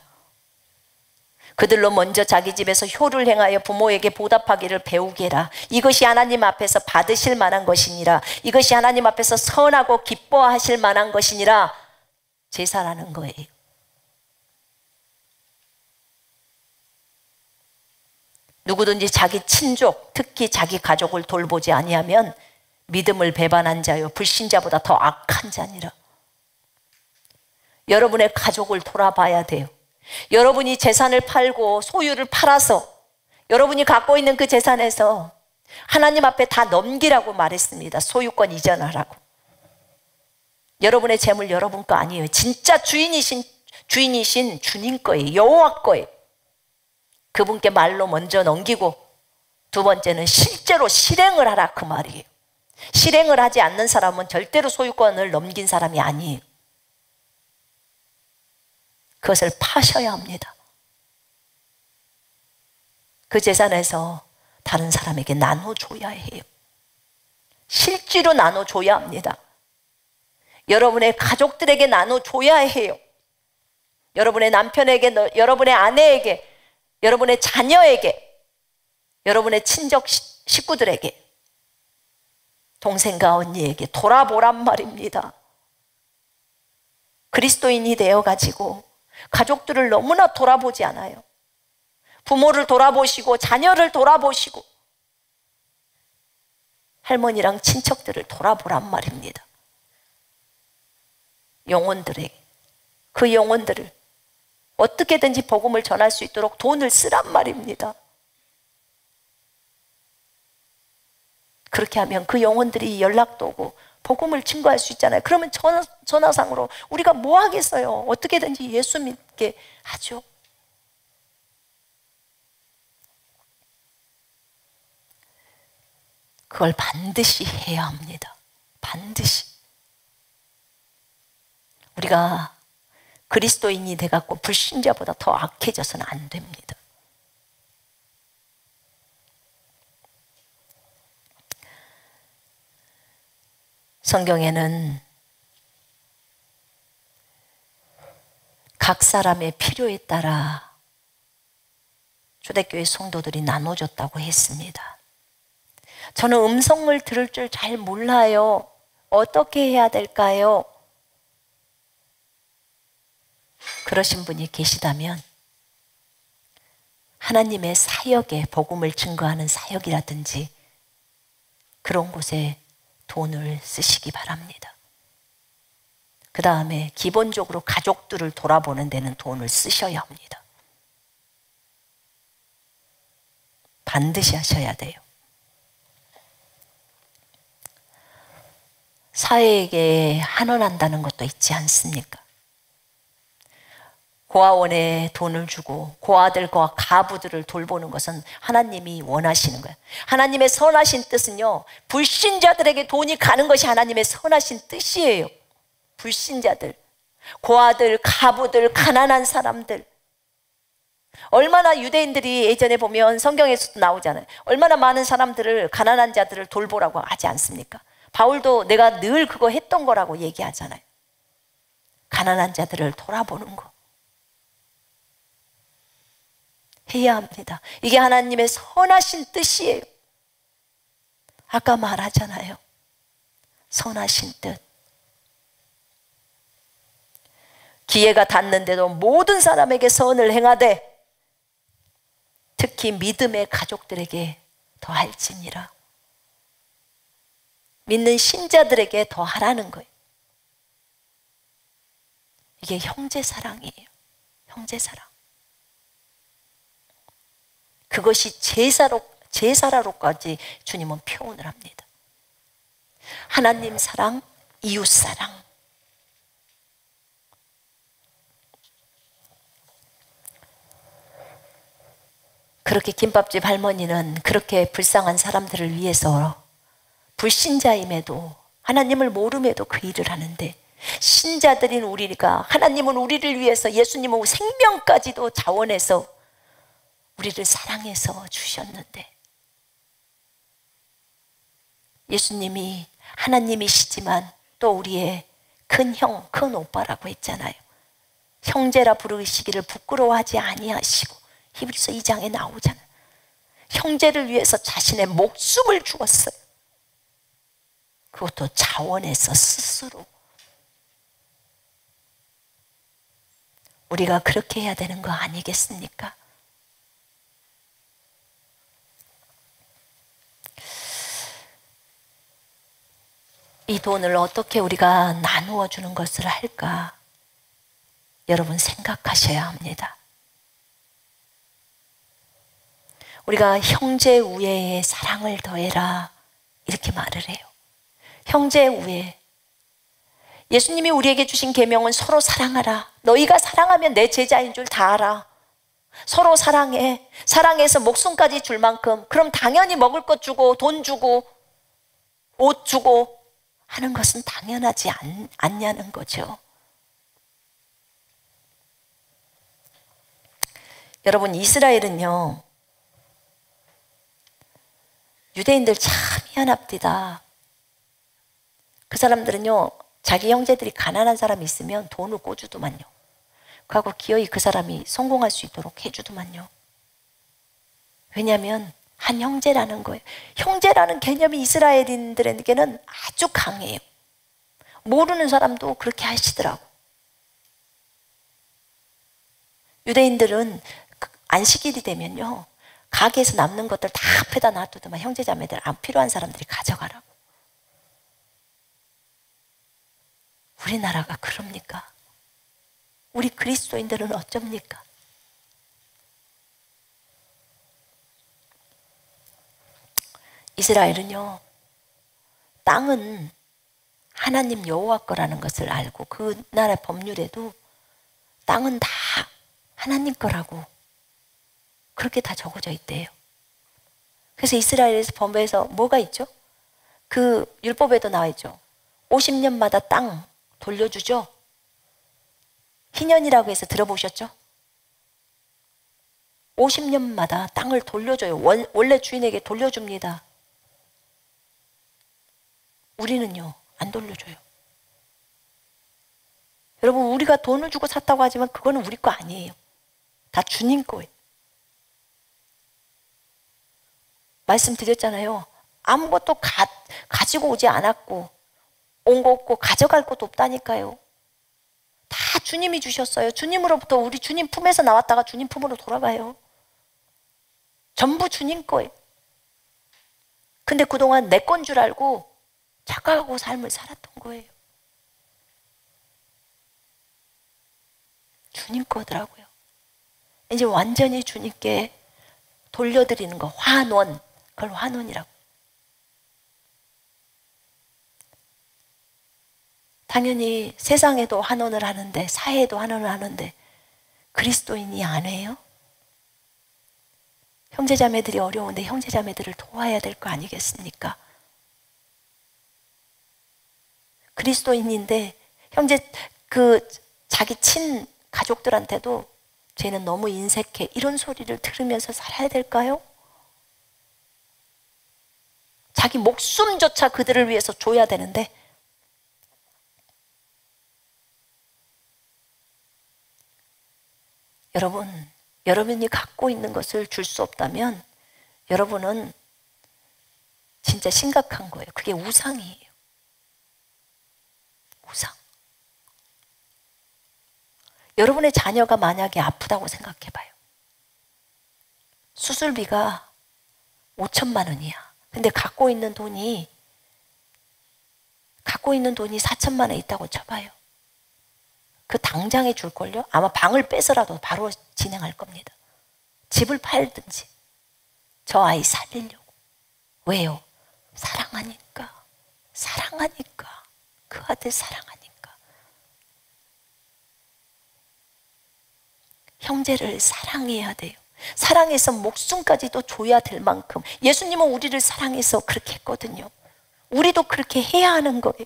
그들로 먼저 자기 집에서 효를 행하여 부모에게 보답하기를 배우게 해라. 이것이 하나님 앞에서 받으실 만한 것이니라. 이것이 하나님 앞에서 선하고 기뻐하실 만한 것이니라. 제사라는 거예요. 누구든지 자기 친족, 특히 자기 가족을 돌보지 아니하면 믿음을 배반한 자요 불신자보다 더 악한 자니라. 여러분의 가족을 돌아봐야 돼요. 여러분이 재산을 팔고 소유를 팔아서 여러분이 갖고 있는 그 재산에서 하나님 앞에 다 넘기라고 말했습니다. 소유권 이전하라고. 여러분의 재물 여러분 거 아니에요. 진짜 주인이신 주님 거예요. 여호와 거예요. 그분께 말로 먼저 넘기고, 두 번째는 실제로 실행을 하라, 그 말이에요. 실행을 하지 않는 사람은 절대로 소유권을 넘긴 사람이 아니에요. 그것을 파셔야 합니다. 그 재산에서 다른 사람에게 나눠줘야 해요. 실제로 나눠줘야 합니다. 여러분의 가족들에게 나눠줘야 해요. 여러분의 남편에게, 여러분의 아내에게, 여러분의 자녀에게, 여러분의 친족 식구들에게, 동생과 언니에게 돌아보란 말입니다. 그리스도인이 되어가지고 가족들을 너무나 돌아보지 않아요. 부모를 돌아보시고 자녀를 돌아보시고 할머니랑 친척들을 돌아보란 말입니다. 영혼들에게. 그 영혼들을 어떻게든지 복음을 전할 수 있도록 돈을 쓰란 말입니다. 그렇게 하면 그 영혼들이 연락도 오고 복음을 증거할 수 있잖아요. 그러면 전화상으로 우리가 뭐 하겠어요? 어떻게든지 예수 믿게 하죠. 그걸 반드시 해야 합니다. 반드시. 우리가 그리스도인이 돼갖고 불신자보다 더 악해져서는 안 됩니다. 성경에는 각 사람의 필요에 따라 초대교회 성도들이 나눠졌다고 했습니다. 저는 음성을 들을 줄 잘 몰라요. 어떻게 해야 될까요? 그러신 분이 계시다면 하나님의 사역에 복음을 증거하는 사역이라든지 그런 곳에 돈을 쓰시기 바랍니다. 그 다음에 기본적으로 가족들을 돌아보는 데는 돈을 쓰셔야 합니다. 반드시 하셔야 돼요. 사회에게 한원한다는 것도 있지 않습니까? 고아원에 돈을 주고 고아들과 가부들을 돌보는 것은 하나님이 원하시는 거예요. 하나님의 선하신 뜻은요, 불신자들에게 돈이 가는 것이 하나님의 선하신 뜻이에요. 불신자들, 고아들, 가부들, 가난한 사람들. 얼마나 유대인들이 예전에 보면 성경에서도 나오잖아요. 얼마나 많은 사람들을, 가난한 자들을 돌보라고 하지 않습니까? 바울도 내가 늘 그거 했던 거라고 얘기하잖아요. 가난한 자들을 돌아보는 거 해야 합니다. 이게 하나님의 선하신 뜻이에요. 아까 말하잖아요. 선하신 뜻. 기회가 닿는데도 모든 사람에게 선을 행하되 특히 믿음의 가족들에게 더할지니라. 믿는 신자들에게 더하라는 거예요. 이게 형제사랑이에요. 형제사랑. 그것이 제사라로까지 주님은 표현을 합니다. 하나님 사랑, 이웃 사랑. 그렇게 김밥집 할머니는 그렇게 불쌍한 사람들을 위해서 불신자임에도 하나님을 모름에도 그 일을 하는데, 신자들인 우리가 하나님은 우리를 위해서 예수님은 생명까지도 자원해서 우리를 사랑해서 주셨는데, 예수님이 하나님이시지만 또 우리의 큰 형, 큰 오빠라고 했잖아요. 형제라 부르시기를 부끄러워하지 아니하시고, 히브리서 2장에 나오잖아요. 형제를 위해서 자신의 목숨을 주었어요. 그것도 자원해서 스스로. 우리가 그렇게 해야 되는 거 아니겠습니까? 이 돈을 어떻게 우리가 나누어 주는 것을 할까? 여러분 생각하셔야 합니다. 우리가 형제 우애에 사랑을 더해라 이렇게 말을 해요. 형제 우애. 예수님이 우리에게 주신 계명은 서로 사랑하라. 너희가 사랑하면 내 제자인 줄 다 알아. 서로 사랑해. 사랑해서 목숨까지 줄 만큼. 그럼 당연히 먹을 것 주고 돈 주고 옷 주고 하는 것은 당연하지 않냐는 거죠. 여러분, 이스라엘은요, 유대인들 참 희한합니다. 그 사람들은요, 자기 형제들이 가난한 사람이 있으면 돈을 꿔주더만요. 그하고 기어이 그 사람이 성공할 수 있도록 해주더만요. 왜냐하면 한 형제라는 거예요. 형제라는 개념이 이스라엘인들에게는 아주 강해요. 모르는 사람도 그렇게 하시더라고. 유대인들은 안식일이 되면요, 가게에서 남는 것들 다 앞에다 놔두더만 형제자매들 안 필요한 사람들이 가져가라고. 우리나라가 그럽니까? 우리 그리스도인들은 어쩝니까? 이스라엘은요, 땅은 하나님 여호와 거라는 것을 알고 그 나라의 법률에도 땅은 다 하나님 거라고 그렇게 다 적어져 있대요. 그래서 이스라엘에서 법에서 뭐가 있죠? 그 율법에도 나와 있죠. 50년마다 땅 돌려주죠. 희년이라고 해서 들어보셨죠? 50년마다 땅을 돌려줘요. 원래 주인에게 돌려줍니다. 우리는요, 안 돌려줘요. 여러분, 우리가 돈을 주고 샀다고 하지만 그거는 우리 거 아니에요. 다 주님 거예요. 말씀드렸잖아요. 아무것도 가지고 오지 않았고 온 거 없고 가져갈 것도 없다니까요. 다 주님이 주셨어요. 주님으로부터 우리 주님 품에서 나왔다가 주님 품으로 돌아가요. 전부 주님 거예요. 근데 그동안 내 건 줄 알고 착각하고 삶을 살았던 거예요. 주님 거더라고요. 이제 완전히 주님께 돌려드리는 거, 환원. 그걸 환원이라고. 당연히 세상에도 환원을 하는데, 사회에도 환원을 하는데 그리스도인이 안 해요? 형제자매들이 어려운데 형제자매들을 도와야 될 거 아니겠습니까? 그리스도인인데 형제 자기 친 가족들한테도 쟤는 너무 인색해 이런 소리를 들으면서 살아야 될까요? 자기 목숨조차 그들을 위해서 줘야 되는데 여러분이 갖고 있는 것을 줄 수 없다면 여러분은 진짜 심각한 거예요. 그게 우상이에요. 우상. 여러분의 자녀가 만약에 아프다고 생각해 봐요. 수술비가 5천만 원이야. 근데 갖고 있는 돈이 4천만 원 있다고 쳐봐요. 그 당장에 줄걸요? 아마 방을 빼서라도 바로 진행할 겁니다. 집을 팔든지 저 아이 살리려고. 왜요? 사랑하니까. 그 아들 사랑하니까. 형제를 사랑해야 돼요. 사랑해서 목숨까지도 줘야 될 만큼 예수님은 우리를 사랑해서 그렇게 했거든요. 우리도 그렇게 해야 하는 거예요.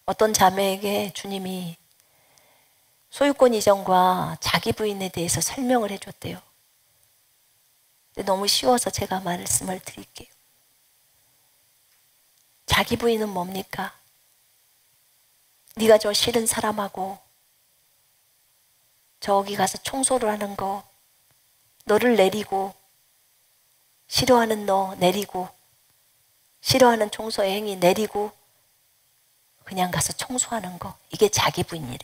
어떤 자매에게 주님이 소유권 이전과 자기 부인에 대해서 설명을 해줬대요. 근데 너무 쉬워서 제가 말씀을 드릴게요. 자기 부인은 뭡니까? 네가 저 싫은 사람하고 저기 가서 청소를 하는 거, 너를 내리고, 싫어하는 너 내리고, 싫어하는 청소의 행위 내리고 그냥 가서 청소하는 거, 이게 자기 부인이래.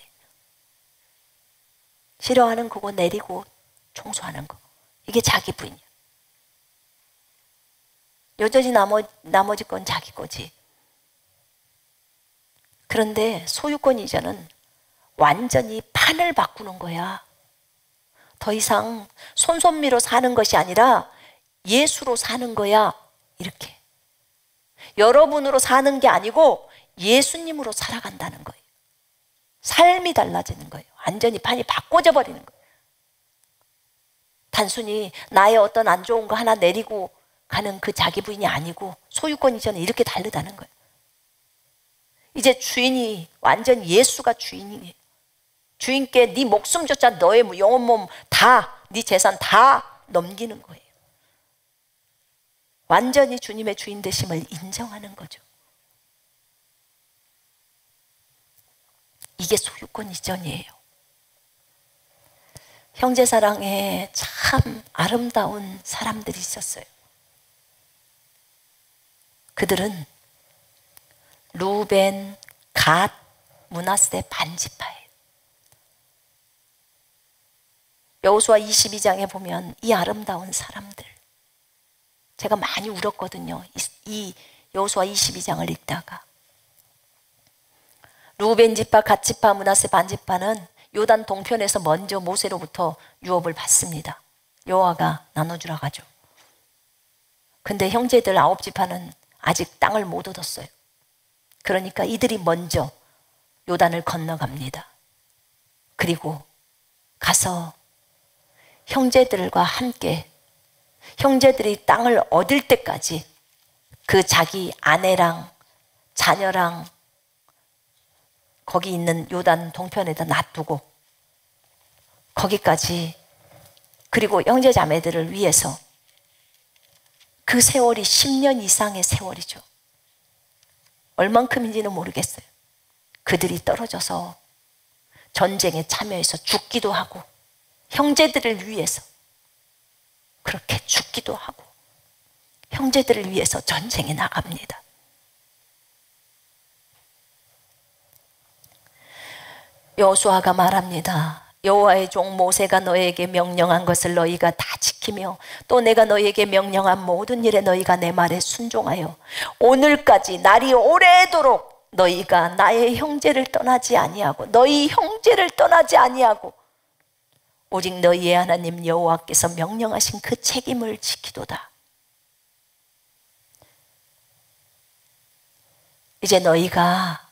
싫어하는 그거 내리고 청소하는 거, 이게 자기 부인이야. 여전히 나머지 건 자기 거지. 그런데 소유권 이전은 완전히 판을 바꾸는 거야. 더 이상 손손미로 사는 것이 아니라 예수로 사는 거야. 이렇게. 여러분으로 사는 게 아니고 예수님으로 살아간다는 거예요. 삶이 달라지는 거예요. 완전히 판이 바꿔져 버리는 거예요. 단순히 나의 어떤 안 좋은 거 하나 내리고 가는 그 자기 부인이 아니고 소유권 이전에 이렇게 다르다는 거예요. 이제 주인이 완전히 예수가 주인이에요. 주인께 네 목숨조차 너의 영혼 몸 다, 네 재산 다 넘기는 거예요. 완전히 주님의 주인 되심을 인정하는 거죠. 이게 소유권 이전이에요. 형제사랑에 참 아름다운 사람들이 있었어요. 그들은 루벤, 갓, 므낫세 반지파예요. 여호수아 22장에 보면 이 아름다운 사람들, 제가 많이 울었거든요. 이 여호수아 22장을 읽다가 루벤 지파, 갓 지파, 므낫세 반 지파는 요단 동편에서 먼저 모세로부터 유업을 받습니다. 여호와가 나눠주라 가죠. 근데 형제들 9지파는 아직 땅을 못 얻었어요. 그러니까 이들이 먼저 요단을 건너갑니다. 그리고 가서 형제들과 함께 형제들이 땅을 얻을 때까지 그 자기 아내랑 자녀랑 거기 있는 요단 동편에다 놔두고 거기까지, 그리고 형제 자매들을 위해서 그 세월이 10년 이상의 세월이죠. 얼만큼인지는 모르겠어요. 그들이 떨어져서 전쟁에 참여해서 죽기도 하고 형제들을 위해서 그렇게 죽기도 하고 형제들을 위해서 전쟁에 나갑니다. 여호수아가 말합니다. 여호와의 종 모세가 너에게 명령한 것을 너희가 다 지키며 또 내가 너희에게 명령한 모든 일에 너희가 내 말에 순종하여 오늘까지 날이 오래도록 너희가 나의 형제를 떠나지 아니하고 너희 형제를 떠나지 아니하고 오직 너희의 하나님 여호와께서 명령하신 그 책임을 지키도다. 이제 너희가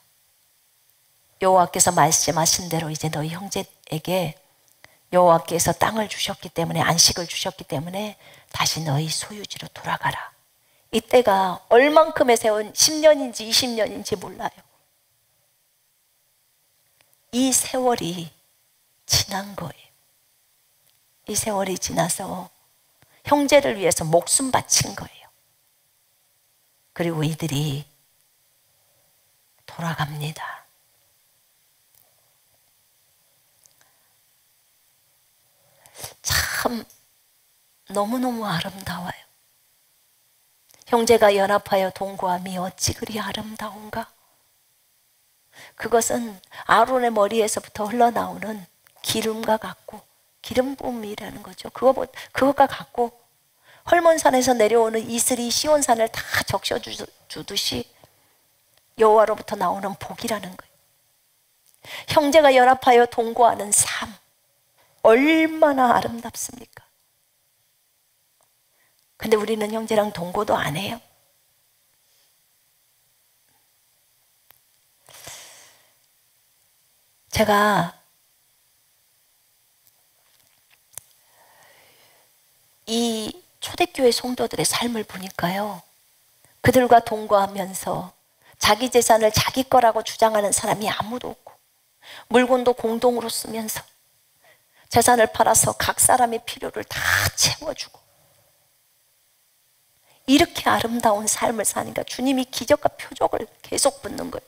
여호와께서 말씀하신 대로 이제 너희 형제에게 여호와께서 땅을 주셨기 때문에, 안식을 주셨기 때문에 다시 너희 소유지로 돌아가라. 이때가 얼만큼의 세월, 10년인지 20년인지 몰라요. 이 세월이 지난 거예요. 이 세월이 지나서 형제를 위해서 목숨 바친 거예요. 그리고 이들이 돌아갑니다. 참 너무너무 아름다워요. 형제가 연합하여 동거함이 어찌 그리 아름다운가. 그것은 아론의 머리에서부터 흘러나오는 기름과 같고, 기름 부음이라는 거죠. 그것과 같고, 헐몬산에서 내려오는 이슬이 시온산을 다 적셔주듯이 여호와로부터 나오는 복이라는 거예요. 형제가 연합하여 동거하는 삶, 얼마나 아름답습니까? 근데 우리는 형제랑 동거도 안 해요. 제가 이 초대교회 성도들의 삶을 보니까요, 그들과 동거하면서 자기 재산을 자기 거라고 주장하는 사람이 아무도 없고, 물건도 공동으로 쓰면서 재산을 팔아서 각 사람의 필요를 다 채워주고, 이렇게 아름다운 삶을 사니까 주님이 기적과 표적을 계속 붓는 거예요.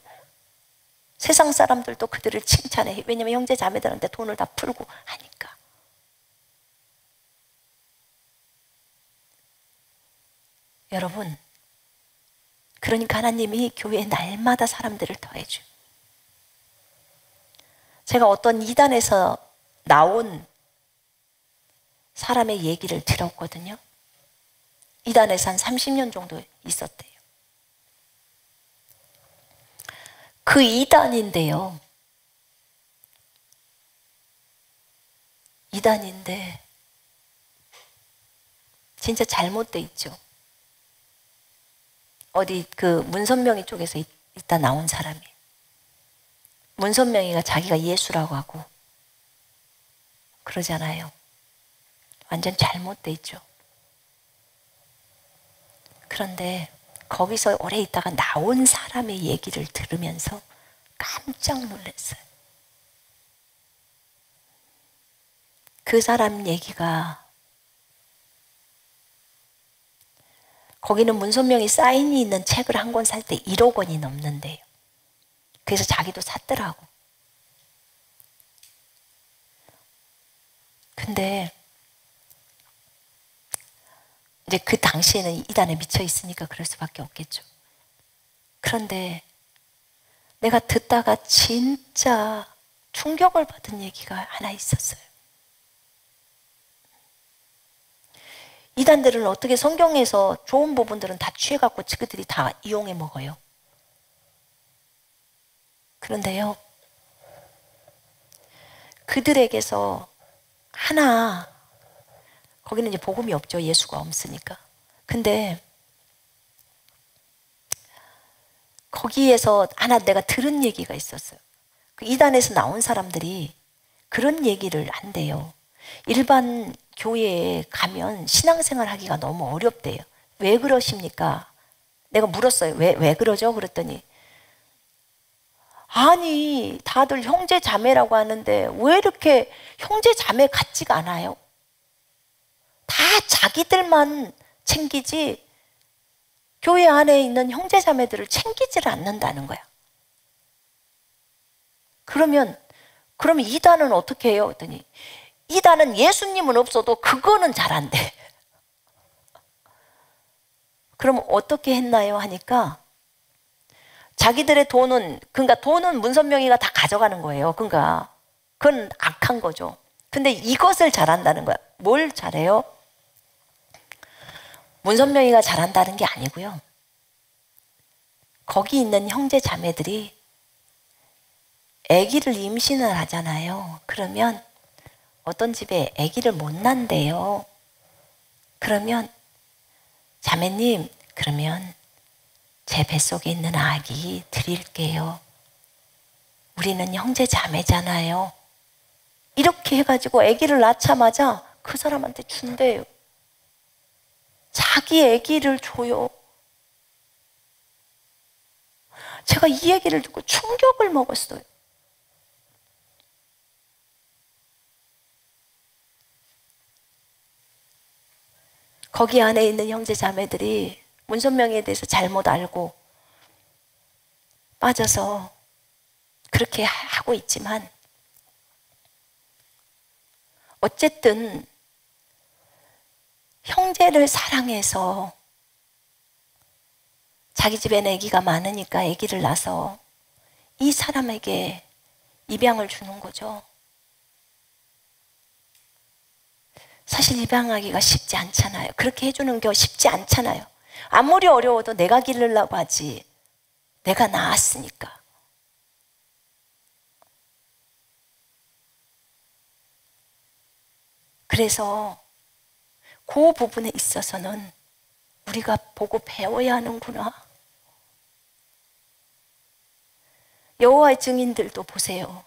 세상 사람들도 그들을 칭찬해. 왜냐하면 형제 자매들한테 돈을 다 풀고 하니까. 여러분, 그러니까 하나님이 교회에 날마다 사람들을 더해줘요. 제가 어떤 이단에서 나온 사람의 얘기를 들었거든요. 이단에서 한 30년 정도 있었대요. 그 이단인데요, 이단인데 진짜 잘못돼 있죠. 어디 그 문선명이 쪽에서 있다 나온 사람이에요. 문선명이가 자기가 예수라고 하고 그러잖아요. 완전 잘못돼 있죠. 그런데 거기서 오래 있다가 나온 사람의 얘기를 들으면서 깜짝 놀랐어요. 그 사람 얘기가, 거기는 문선명이 사인이 있는 책을 한 권 살 때 1억 원이 넘는데요. 그래서 자기도 샀더라고. 근데 이제 그 당시에는 이단에 미쳐 있으니까 그럴 수밖에 없겠죠. 그런데 내가 듣다가 진짜 충격을 받은 얘기가 하나 있었어요. 이단들은 어떻게 성경에서 좋은 부분들은 다 취해갖고 그들이 다 이용해 먹어요. 그런데요, 그들에게서 하나, 거기는 이제 복음이 없죠. 예수가 없으니까. 근데 거기에서 하나 내가 들은 얘기가 있었어요. 그 이단에서 나온 사람들이 그런 얘기를 한대요. 일반 교회에 가면 신앙생활 하기가 너무 어렵대요. 왜 그러십니까? 내가 물었어요. 왜 그러죠? 그랬더니 아니, 다들 형제 자매라고 하는데 왜 이렇게 형제 자매 같지가 않아요? 다 자기들만 챙기지 교회 안에 있는 형제 자매들을 챙기지를 않는다는 거야. 그러면 이단은 어떻게 해요? 그랬더니 이단은 예수님은 없어도 그거는 잘 안 돼. 그럼 어떻게 했나요? 하니까 자기들의 돈은, 그러니까 돈은 문선명이가 다 가져가는 거예요. 그러니까 그건 악한 거죠. 근데 이것을 잘한다는 거야. 뭘 잘해요? 문선명이가 잘한다는 게 아니고요. 거기 있는 형제 자매들이 아기를 임신을 하잖아요. 그러면 어떤 집에 아기를 못 낳는데요. 그러면 자매님, 그러면 제 뱃속에 있는 아기 드릴게요. 우리는 형제 자매잖아요. 이렇게 해가지고 아기를 낳자마자 그 사람한테 준대요. 자기 아기를 줘요. 제가 이 얘기를 듣고 충격을 먹었어요. 거기 안에 있는 형제 자매들이 문선명에 대해서 잘못 알고 빠져서 그렇게 하고 있지만 어쨌든 형제를 사랑해서 자기 집에는 아기가 많으니까 아기를 낳아서 이 사람에게 입양을 주는 거죠. 사실 입양하기가 쉽지 않잖아요. 그렇게 해주는 게 쉽지 않잖아요. 아무리 어려워도 내가 기르려고 하지. 내가 낳았으니까. 그래서 그 부분에 있어서는 우리가 보고 배워야 하는구나. 여호와의 증인들도 보세요.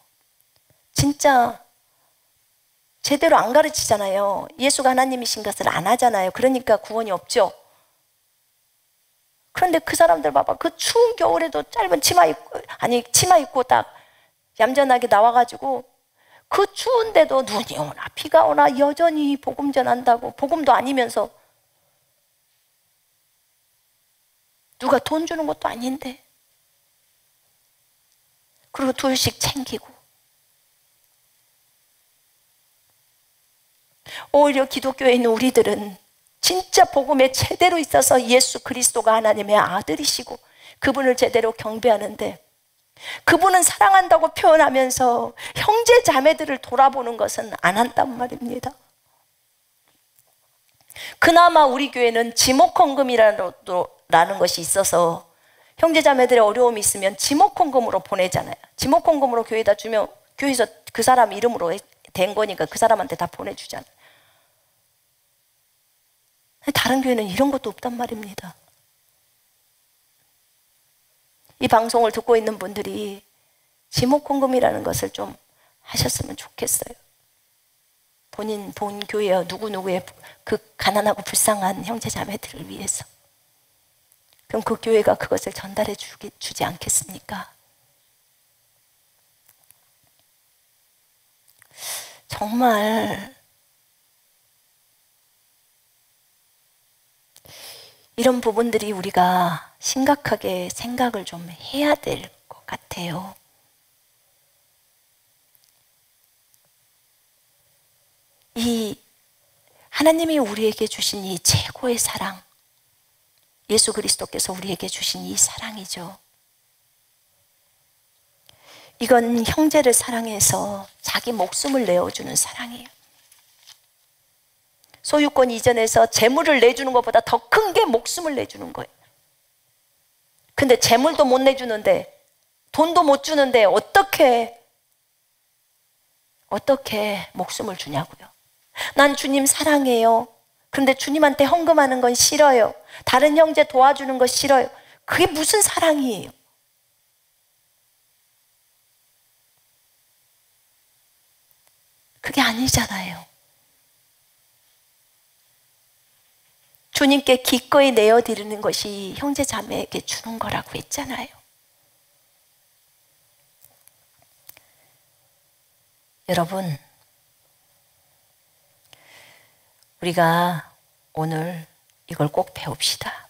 진짜 제대로 안 가르치잖아요. 예수가 하나님이신 것을 안 하잖아요. 그러니까 구원이 없죠. 그런데 그 사람들 봐봐. 그 추운 겨울에도 짧은 치마 입고 딱 얌전하게 나와가지고 그 추운데도 눈이 오나 비가 오나 여전히 복음 전한다고. 복음도 아니면서 누가 돈 주는 것도 아닌데. 그리고 둘씩 챙기고. 오히려 기독교에 있는 우리들은 진짜 복음에 제대로 있어서 예수 그리스도가 하나님의 아들이시고 그분을 제대로 경배하는데 그분은 사랑한다고 표현하면서 형제 자매들을 돌아보는 것은 안 한단 말입니다. 그나마 우리 교회는 지목헌금이라는 것이 있어서 형제 자매들의 어려움이 있으면 지목헌금으로 보내잖아요. 지목헌금으로 교회에다 주면 교회에서 그 사람 이름으로 된 거니까 그 사람한테 다 보내주잖아요. 다른 교회는 이런 것도 없단 말입니다. 이 방송을 듣고 있는 분들이 지목헌금이라는 것을 좀 하셨으면 좋겠어요. 본 교회와 누구누구의 그 가난하고 불쌍한 형제 자매들을 위해서. 그럼 그 교회가 그것을 전달해 주지 않겠습니까? 정말 이런 부분들이 우리가 심각하게 생각을 좀 해야 될 것 같아요. 이 하나님이 우리에게 주신 이 최고의 사랑, 예수 그리스도께서 우리에게 주신 이 사랑이죠. 이건 형제를 사랑해서 자기 목숨을 내어주는 사랑이에요. 소유권 이전에서 재물을 내주는 것보다 더 큰 게 목숨을 내주는 거예요. 근데 재물도 못 내주는데 돈도 못 주는데 어떻게 목숨을 주냐고요. 난 주님 사랑해요. 그런데 주님한테 헌금하는 건 싫어요. 다른 형제 도와주는 거 싫어요. 그게 무슨 사랑이에요? 그게 아니잖아요. 주님께 기꺼이 내어드리는 것이 형제 자매에게 주는 거라고 했잖아요. 여러분, 우리가 오늘 이걸 꼭 배웁시다.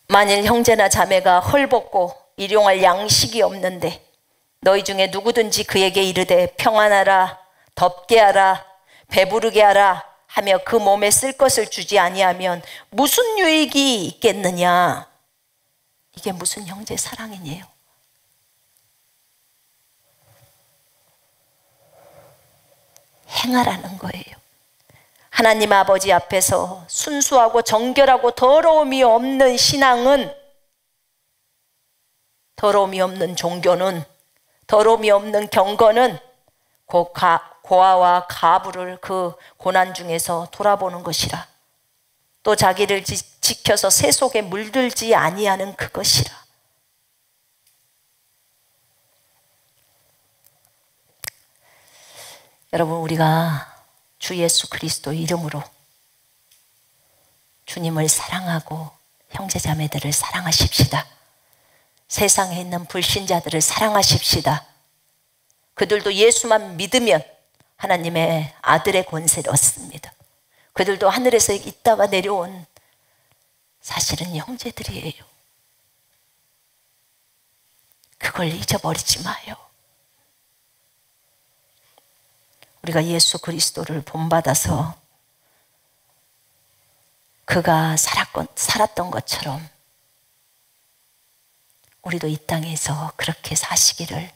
만일 형제나 자매가 헐벗고 일용할 양식이 없는데 너희 중에 누구든지 그에게 이르되 평안하라, 덥게 하라, 배부르게 하라 하며 그 몸에 쓸 것을 주지 아니하면 무슨 유익이 있겠느냐? 이게 무슨 형제 사랑이니요? 행하라는 거예요. 하나님 아버지 앞에서 순수하고 정결하고 더러움이 없는 신앙은, 더러움이 없는 종교는, 더러움이 없는 경건은 고아와 가부를 그 고난 중에서 돌아보는 것이라. 또 자기를 지켜서 새 속에 물들지 아니하는 그것이라. 여러분, 우리가 주 예수 그리스도 이름으로 주님을 사랑하고 형제자매들을 사랑하십시다. 세상에 있는 불신자들을 사랑하십시다. 그들도 예수만 믿으면 하나님의 아들의 권세를 얻습니다. 그들도 하늘에서 있다가 내려온 사실은 형제들이에요. 그걸 잊어버리지 마요. 우리가 예수 그리스도를 본받아서 그가 살았던 것처럼 우리도 이 땅에서 그렇게 사시기를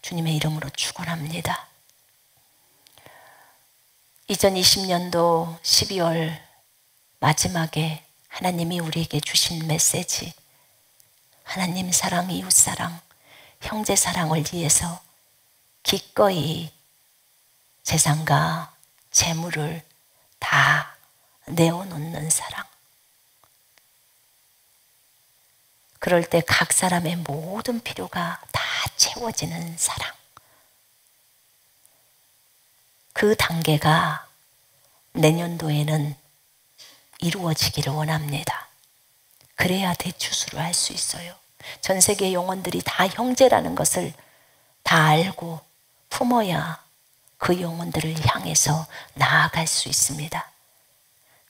주님의 이름으로 축원합니다. 2020년도 12월 마지막에 하나님이 우리에게 주신 메시지, 하나님 사랑, 이웃 사랑, 형제 사랑을 위해서 기꺼이 재산과 재물을 다 내어놓는 사랑. 그럴 때 각 사람의 모든 필요가 다 채워지는 사랑. 그 단계가 내년도에는 이루어지기를 원합니다. 그래야 대추수를 할 수 있어요. 전 세계 영혼들이 다 형제라는 것을 다 알고 품어야 그 영혼들을 향해서 나아갈 수 있습니다.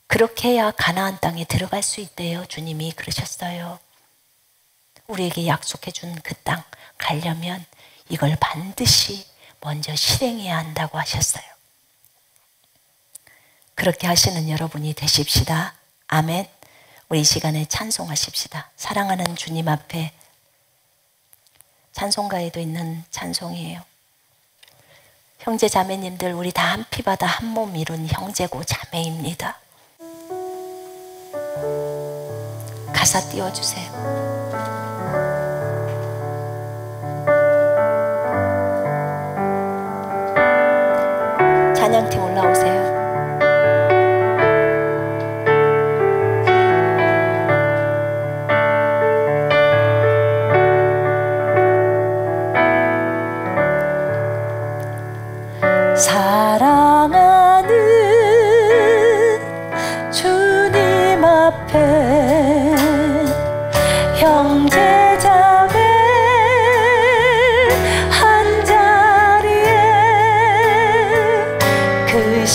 그렇게 해야 가나안 땅에 들어갈 수 있대요. 주님이 그러셨어요. 우리에게 약속해 준 그 땅 가려면 이걸 반드시 먼저 실행해야 한다고 하셨어요. 그렇게 하시는 여러분이 되십시다. 아멘. 우리 이 시간에 찬송하십시다. 사랑하는 주님 앞에, 찬송가에도 있는 찬송이에요. 형제 자매님들, 우리 다 한 피바다 한 몸 이룬 형제고 자매입니다. 가사 띄워주세요. 찬양팀 올라오세요. 사랑하는 주님 앞에 형제자매 한자리에 그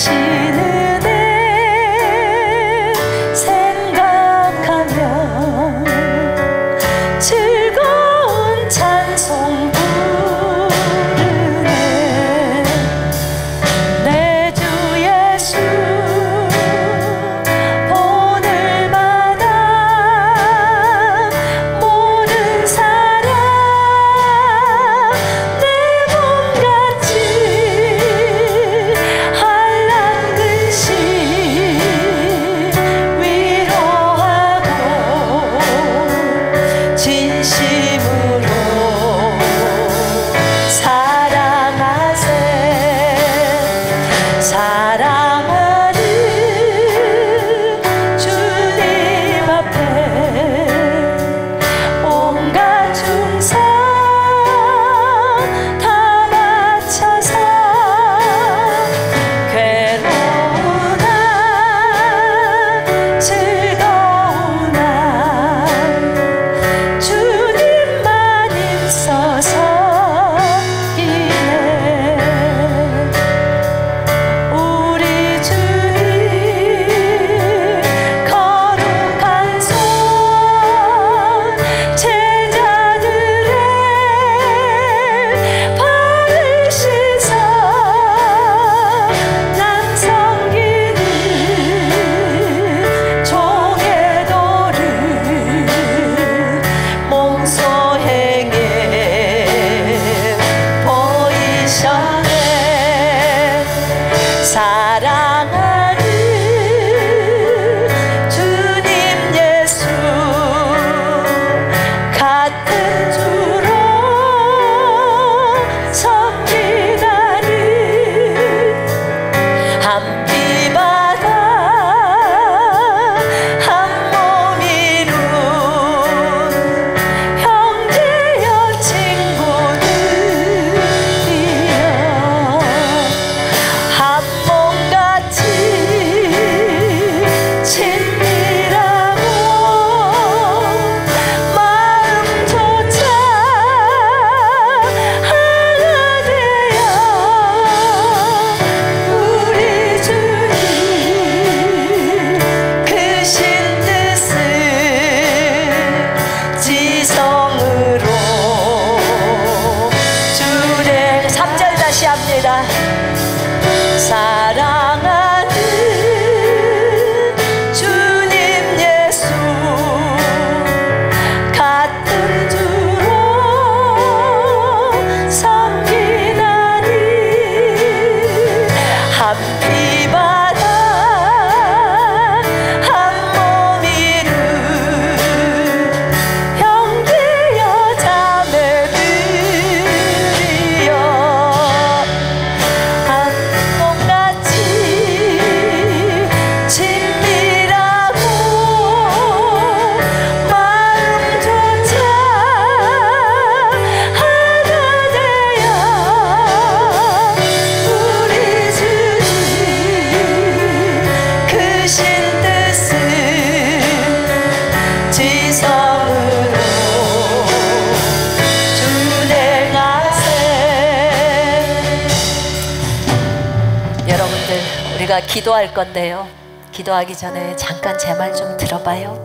우리가 기도할 건데요, 기도하기 전에 잠깐 제 말 좀 들어봐요.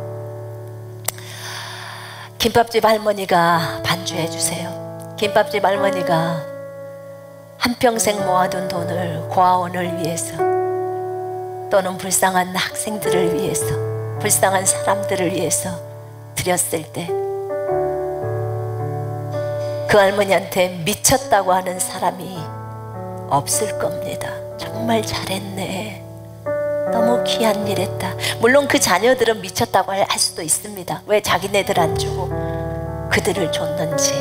김밥집 할머니가 반주해 주세요. 김밥집 할머니가 한평생 모아둔 돈을 고아원을 위해서, 또는 불쌍한 학생들을 위해서, 불쌍한 사람들을 위해서 드렸을 때 그 할머니한테 미쳤다고 하는 사람이 없을 겁니다. 정말 잘했네, 너무 귀한 일 했다. 물론 그 자녀들은 미쳤다고 할 수도 있습니다. 왜 자기네들 안 주고 그들을 줬는지.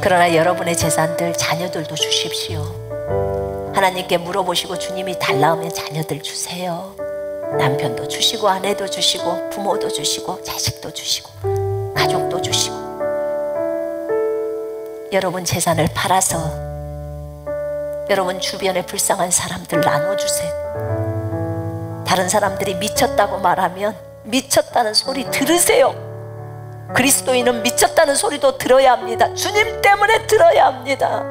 그러나 여러분의 재산들 자녀들도 주십시오. 하나님께 물어보시고 주님이 달라 하면 자녀들 주세요. 남편도 주시고 아내도 주시고 부모도 주시고 자식도 주시고 가족도 주시고. 여러분 재산을 팔아서 여러분 주변에 불쌍한 사람들 나눠주세요. 다른 사람들이 미쳤다고 말하면 미쳤다는 소리 들으세요. 그리스도인은 미쳤다는 소리도 들어야 합니다. 주님 때문에 들어야 합니다.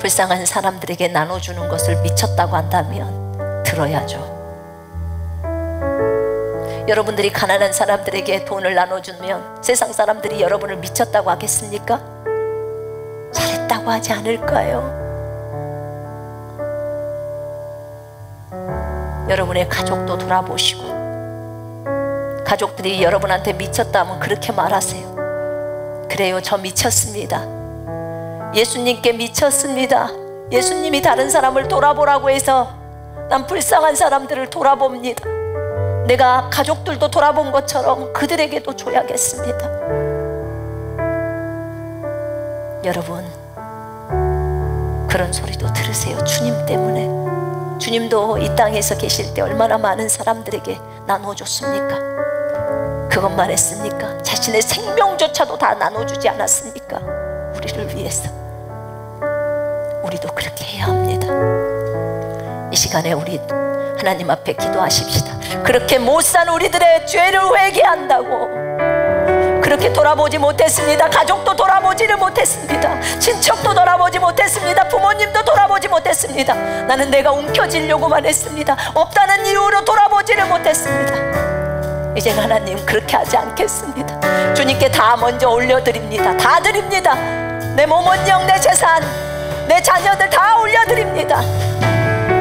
불쌍한 사람들에게 나눠주는 것을 미쳤다고 한다면 들어야죠. 여러분들이 가난한 사람들에게 돈을 나눠주면 세상 사람들이 여러분을 미쳤다고 하겠습니까? 잘했다고 하지 않을까요? 여러분의 가족도 돌아보시고, 가족들이 여러분한테 미쳤다면 그렇게 말하세요. 그래요, 저 미쳤습니다. 예수님께 미쳤습니다. 예수님이 다른 사람을 돌아보라고 해서 난 불쌍한 사람들을 돌아봅니다. 내가 가족들도 돌아본 것처럼 그들에게도 줘야겠습니다. 여러분 그런 소리도 들으세요. 주님 때문에. 주님도 이 땅에서 계실 때 얼마나 많은 사람들에게 나눠줬습니까? 그것만 했습니까? 자신의 생명조차도 다 나눠주지 않았습니까? 우리를 위해서. 우리도 그렇게 해야 합니다. 이 시간에 우리 하나님 앞에 기도하십시다. 그렇게 못 사는 우리들의 죄를 회개한다고. 그렇게 돌아보지 못했습니다. 가족도 돌아보지를 못했습니다. 친척도 돌아보지 못했습니다. 부모님도 돌아보지 못했습니다. 나는 내가 움켜쥐려고만 했습니다. 없다는 이유로 돌아보지를 못했습니다. 이제 하나님 그렇게 하지 않겠습니다. 주님께 다 먼저 올려드립니다. 다 드립니다. 내 몸은 영, 내 재산, 내 자녀들 다 올려드립니다.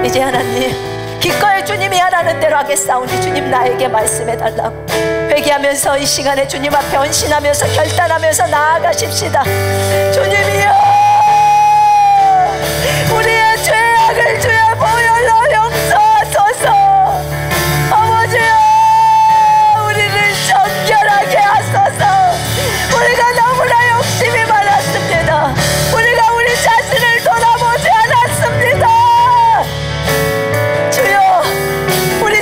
이제 하나님 기꺼이 주님이 하라는 대로 하겠사오니 주님 나에게 말씀해달라고 회개하면서 이 시간에 주님 앞에 헌신하면서 결단하면서 나아가십시다. 주님이여, 우리의 죄악을 주의 보혈로 용서하소서. 아버지여, 우리를 정결하게 하소서. 우리가 너무나 욕심이 많았습니다. 우리가 우리 자신을 돌아보지 않았습니다.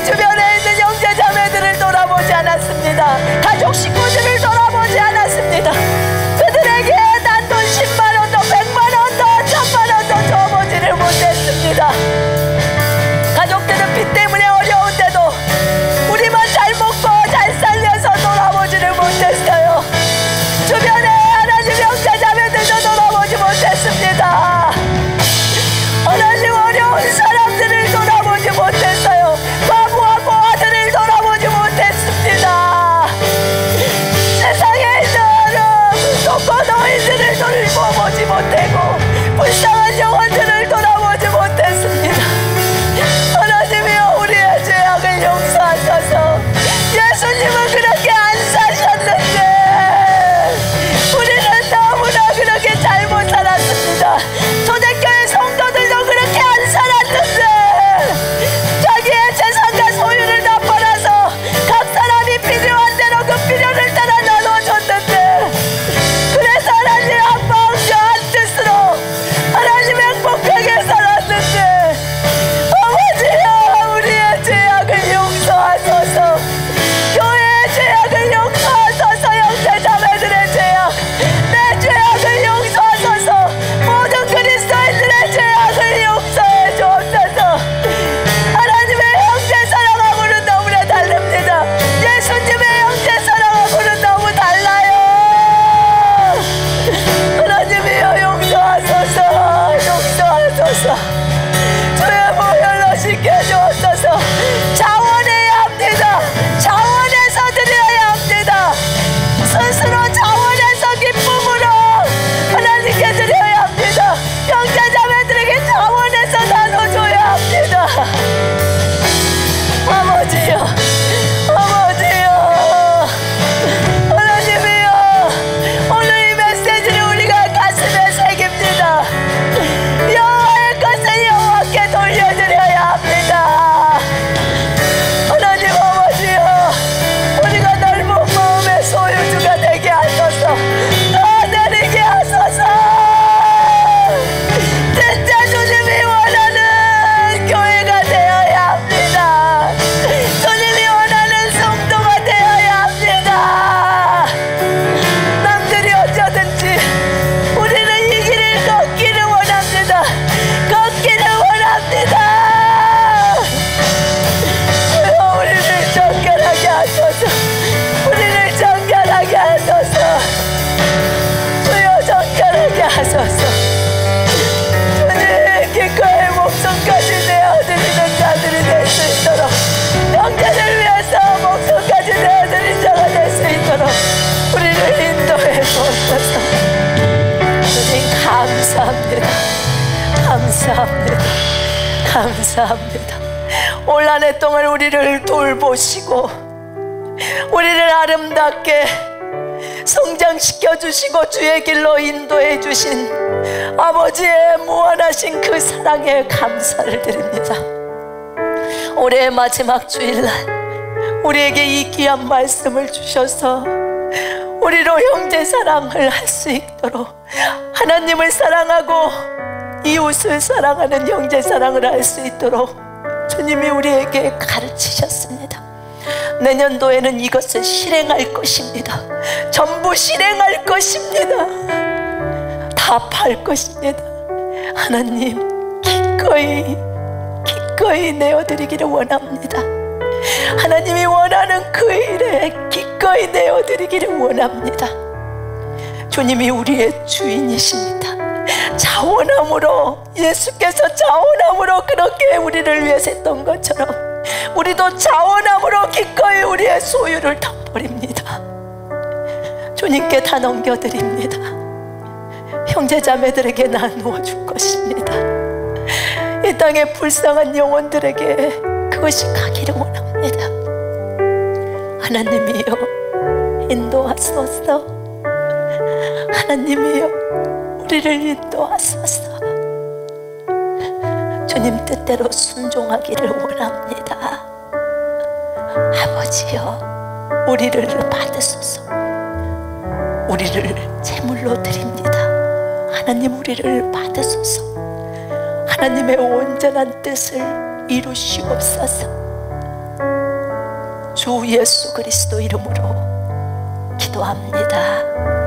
주변에 있는 형제자매들을 돌아보지 않았습니다. 가족 식구들을 돌아보지 않았습니다. 그들에게 난 돈 10만 원도 감사합니다. 감사합니다. 감사합니다. 올 한 해 동안 우리를 돌보시고 우리를 아름답게 성장시켜 주시고 주의 길로 인도해 주신 아버지의 무한하신 그 사랑에 감사를 드립니다. 올해의 마지막 주일날 우리에게 이 귀한 말씀을 주셔서 우리로 형제 사랑을 할 수 있도록, 하나님을 사랑하고 이웃을 사랑하는 형제 사랑을 할 수 있도록 주님이 우리에게 가르치셨습니다. 내년도에는 이것을 실행할 것입니다. 전부 실행할 것입니다. 답할 것입니다. 하나님, 기꺼이 내어드리기를 원합니다. 하나님이 원하는 그 일에 기꺼이 내어드리기를 원합니다. 주님이 우리의 주인이십니다. 자원함으로, 예수께서 자원함으로 그렇게 우리를 위해서 했던 것처럼 우리도 자원함으로 기꺼이 우리의 소유를 덮어버립니다. 주님께 다 넘겨드립니다. 형제자매들에게 나누어 줄 것입니다. 이 땅의 불쌍한 영혼들에게 그것이 가기를 원합니다. 하나님이여, 인도하소서. 하나님이여, 우리를 인도하소서. 주님 뜻대로 순종하기를 원합니다. 아버지여, 우리를 받으소서. 우리를 제물로 드립니다. 하나님, 우리를 받으소서. 하나님의 온전한 뜻을 이루시옵소서. 주 예수 그리스도 이름으로 기도합니다.